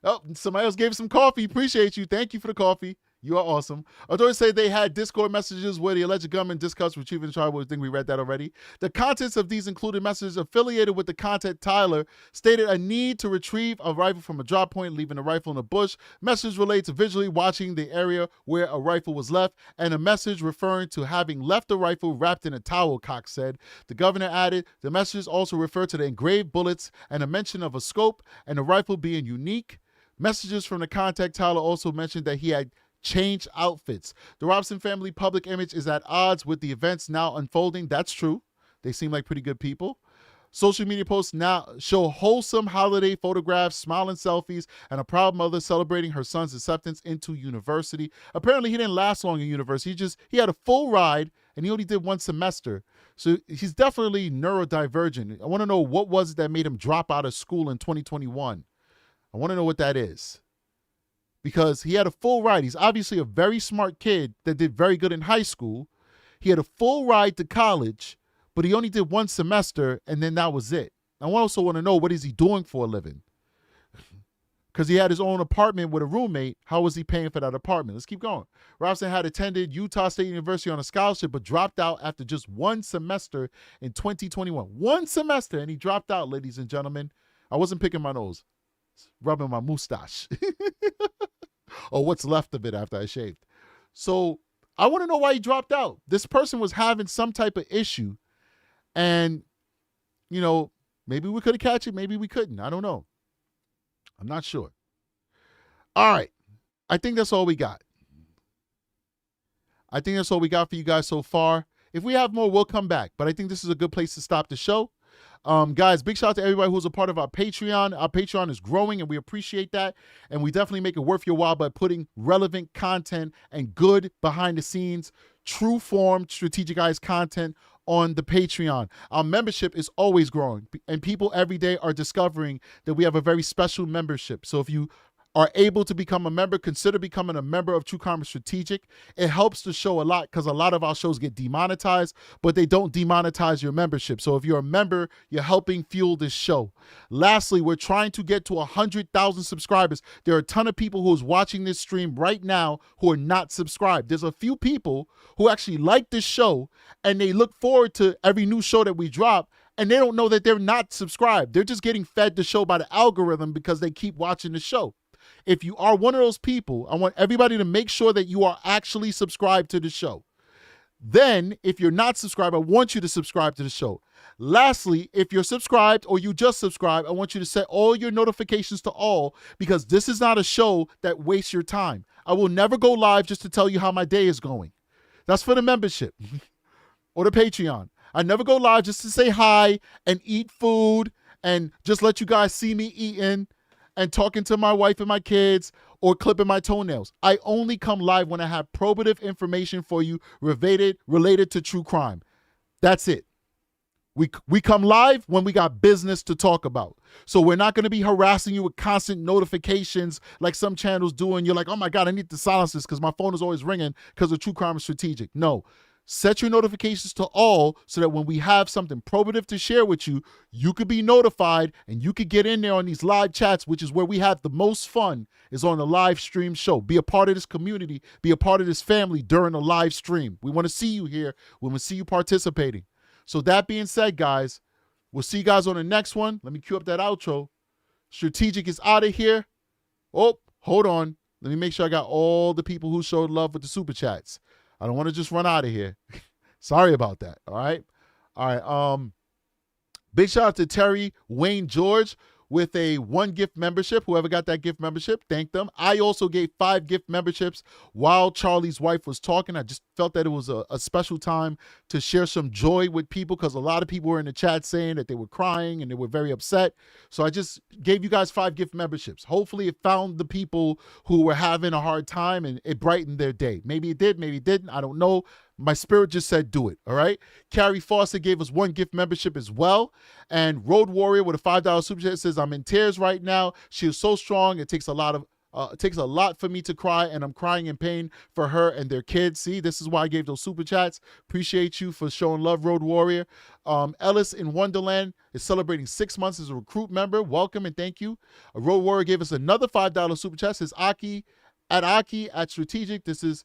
[SPEAKER 2] Oh, somebody else gave some coffee. Appreciate you. Thank you for the coffee. You are awesome. Authorities say they had Discord messages where the alleged gunman discussed retrieving the child. I think we read that already. The contents of these included messages affiliated with the content Tyler stated a need to retrieve a rifle from a drop point, leaving the rifle in a bush. Messages relate to visually watching the area where a rifle was left, and a message referring to having left the rifle wrapped in a towel, Cox said. The governor added, the messages also refer to the engraved bullets and a mention of a scope and the rifle being unique. Messages from the contact Tyler also mentioned that he had changed outfits. The Robinson family public image is at odds with the events now unfolding. That's true. They seem like pretty good people. Social media posts now show wholesome holiday photographs, smiling selfies, and a proud mother celebrating her son's acceptance into university. Apparently, he didn't last long in university. He had a full ride, and he only did one semester. So he's definitely neurodivergent. I want to know what was it that made him drop out of school in 2021. I want to know what that is. because he had a full ride. He's obviously a very smart kid that did very good in high school. He had a full ride to college, but he only did one semester, and then that was it. I also want to know, what is he doing for a living? Because he had his own apartment with a roommate. How was he paying for that apartment? Let's keep going. Robson had attended Utah State University on a scholarship, but dropped out after just one semester in 2021. One semester, and he dropped out, ladies and gentlemen. I wasn't picking my nose. Rubbing my mustache. Or what's left of it after I shaved. So I want to know why he dropped out. This person was having some type of issue. And, you know, maybe we could have catch it. Maybe we couldn't. I don't know. I'm not sure. All right. I think that's all we got. I think that's all we got for you guys so far. If we have more, we'll come back. But I think this is a good place to stop the show. Guys, big shout out to everybody who's a part of our Patreon. Our Patreon is growing, and we appreciate that. And we definitely make it worth your while by putting relevant content and good behind the scenes, true form, strategic eyes content on the Patreon. Our membership is always growing, and people every day are discovering that we have a very special membership. So if you are able to become a member, consider becoming a member of True Crime Strategic. It helps the show a lot because a lot of our shows get demonetized, but they don't demonetize your membership. So if you're a member, you're helping fuel this show. Lastly, we're trying to get to 100,000 subscribers. There are a ton of people who is watching this stream right now who are not subscribed. There's a few people who actually like this show, and they look forward to every new show that we drop, and they don't know that they're not subscribed. They're just getting fed the show by the algorithm because they keep watching the show. If you are one of those people, I want everybody to make sure that you are actually subscribed to the show. Then, if you're not subscribed, I want you to subscribe to the show. Lastly, if you're subscribed or you just subscribed, I want you to set all your notifications to all, because this is not a show that wastes your time. I will never go live just to tell you how my day is going. That's for the membership or the Patreon. I never go live just to say hi and eat food and just let you guys see me eating and talking to my wife and my kids or clipping my toenails. I only come live when I have probative information for you related to true crime. That's it. We come live when we got business to talk about. So we're not going to be harassing you with constant notifications like some channels do, and you're like, oh my God, I need to silence this because my phone is always ringing because of True Crime Strategic. No. Set your notifications to all so that when we have something probative to share with you, you could be notified and you could get in there on these live chats, which is where we have the most fun, is on the live stream show. Be a part of this community, be a part of this family during a live stream. We want to see you here. We want to see you participating. So that being said, guys, we'll see you guys on the next one. Let me cue up that outro. Strategic is out of here. Oh, hold on. Let me make sure I got all the people who showed love with the super chats. I don't want to just run out of here. Sorry about that. All right. Big shout out to Terry Wayne George with a 1 gift membership. Whoever got that gift membership, thank them. I also gave 5 gift memberships while Charlie's wife was talking. I just felt that it was a special time to share some joy with people, because a lot of people were in the chat saying that they were crying and they were very upset. So I just gave you guys 5 gift memberships. Hopefully it found the people who were having a hard time and it brightened their day. Maybe it did, maybe it didn't. I don't know. My spirit just said do it, all right? Carrie Foster gave us 1 gift membership as well. And Road Warrior with a $5 super chat says, I'm in tears right now. She is so strong. It takes a lot for me to cry, and I'm crying in pain for her and their kids. See, this is why I gave those super chats. Appreciate you for showing love, Road Warrior. Ellis in Wonderland is celebrating 6 months as a recruit member. Welcome and thank you. Road Warrior gave us another $5 super chat. Says Aki at Strategic. This is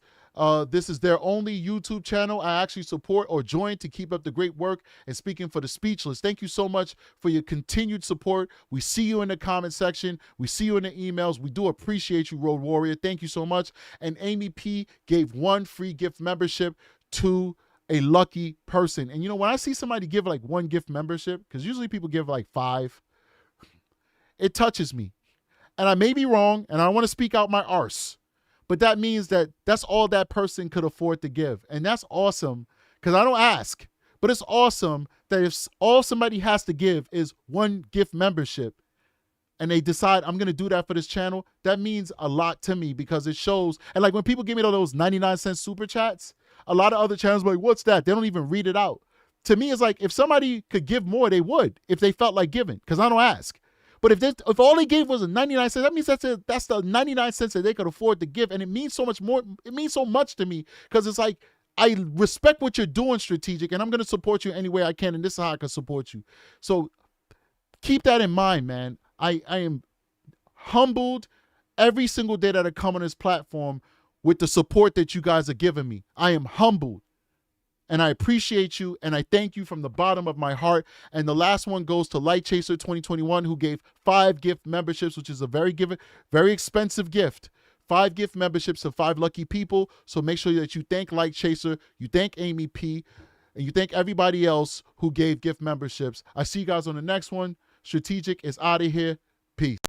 [SPEAKER 2] their only YouTube channel I actually support or join to keep up the great work and speaking for the speechless. Thank you so much for your continued support. We see you in the comment section. We see you in the emails. We do appreciate you, Road Warrior. Thank you so much. And Amy P gave 1 free gift membership to a lucky person. And you know, when I see somebody give like 1 gift membership, because usually people give like 5, it touches me. And I may be wrong, and I don't want to speak out my arse, but that means that that's all that person could afford to give. And that's awesome, because I don't ask. But it's awesome that if all somebody has to give is 1 gift membership, and they decide I'm going to do that for this channel, that means a lot to me, because it shows. And like when people give me all those 99-cent super chats, a lot of other channels are like, what's that? They don't even read it out. To me, it's like if somebody could give more, they would if they felt like giving, because I don't ask. But if all they gave was a 99 cents, that means that's the 99 cents that they could afford to give. And it means so much more. It means so much to me because it's like, I respect what you're doing, Strategic, and I'm going to support you any way I can. And this is how I can support you. So keep that in mind, man. I am humbled every single day that I come on this platform with the support that you guys are giving me. I am humbled. And I appreciate you, and I thank you from the bottom of my heart. And the last one goes to Light Chaser 2021, who gave 5 gift memberships, which is a very expensive gift. 5 gift memberships to 5 lucky people. So make sure that you thank Light Chaser, you thank Amy P, and you thank everybody else who gave gift memberships. I see you guys on the next one. Strategic is out of here. Peace.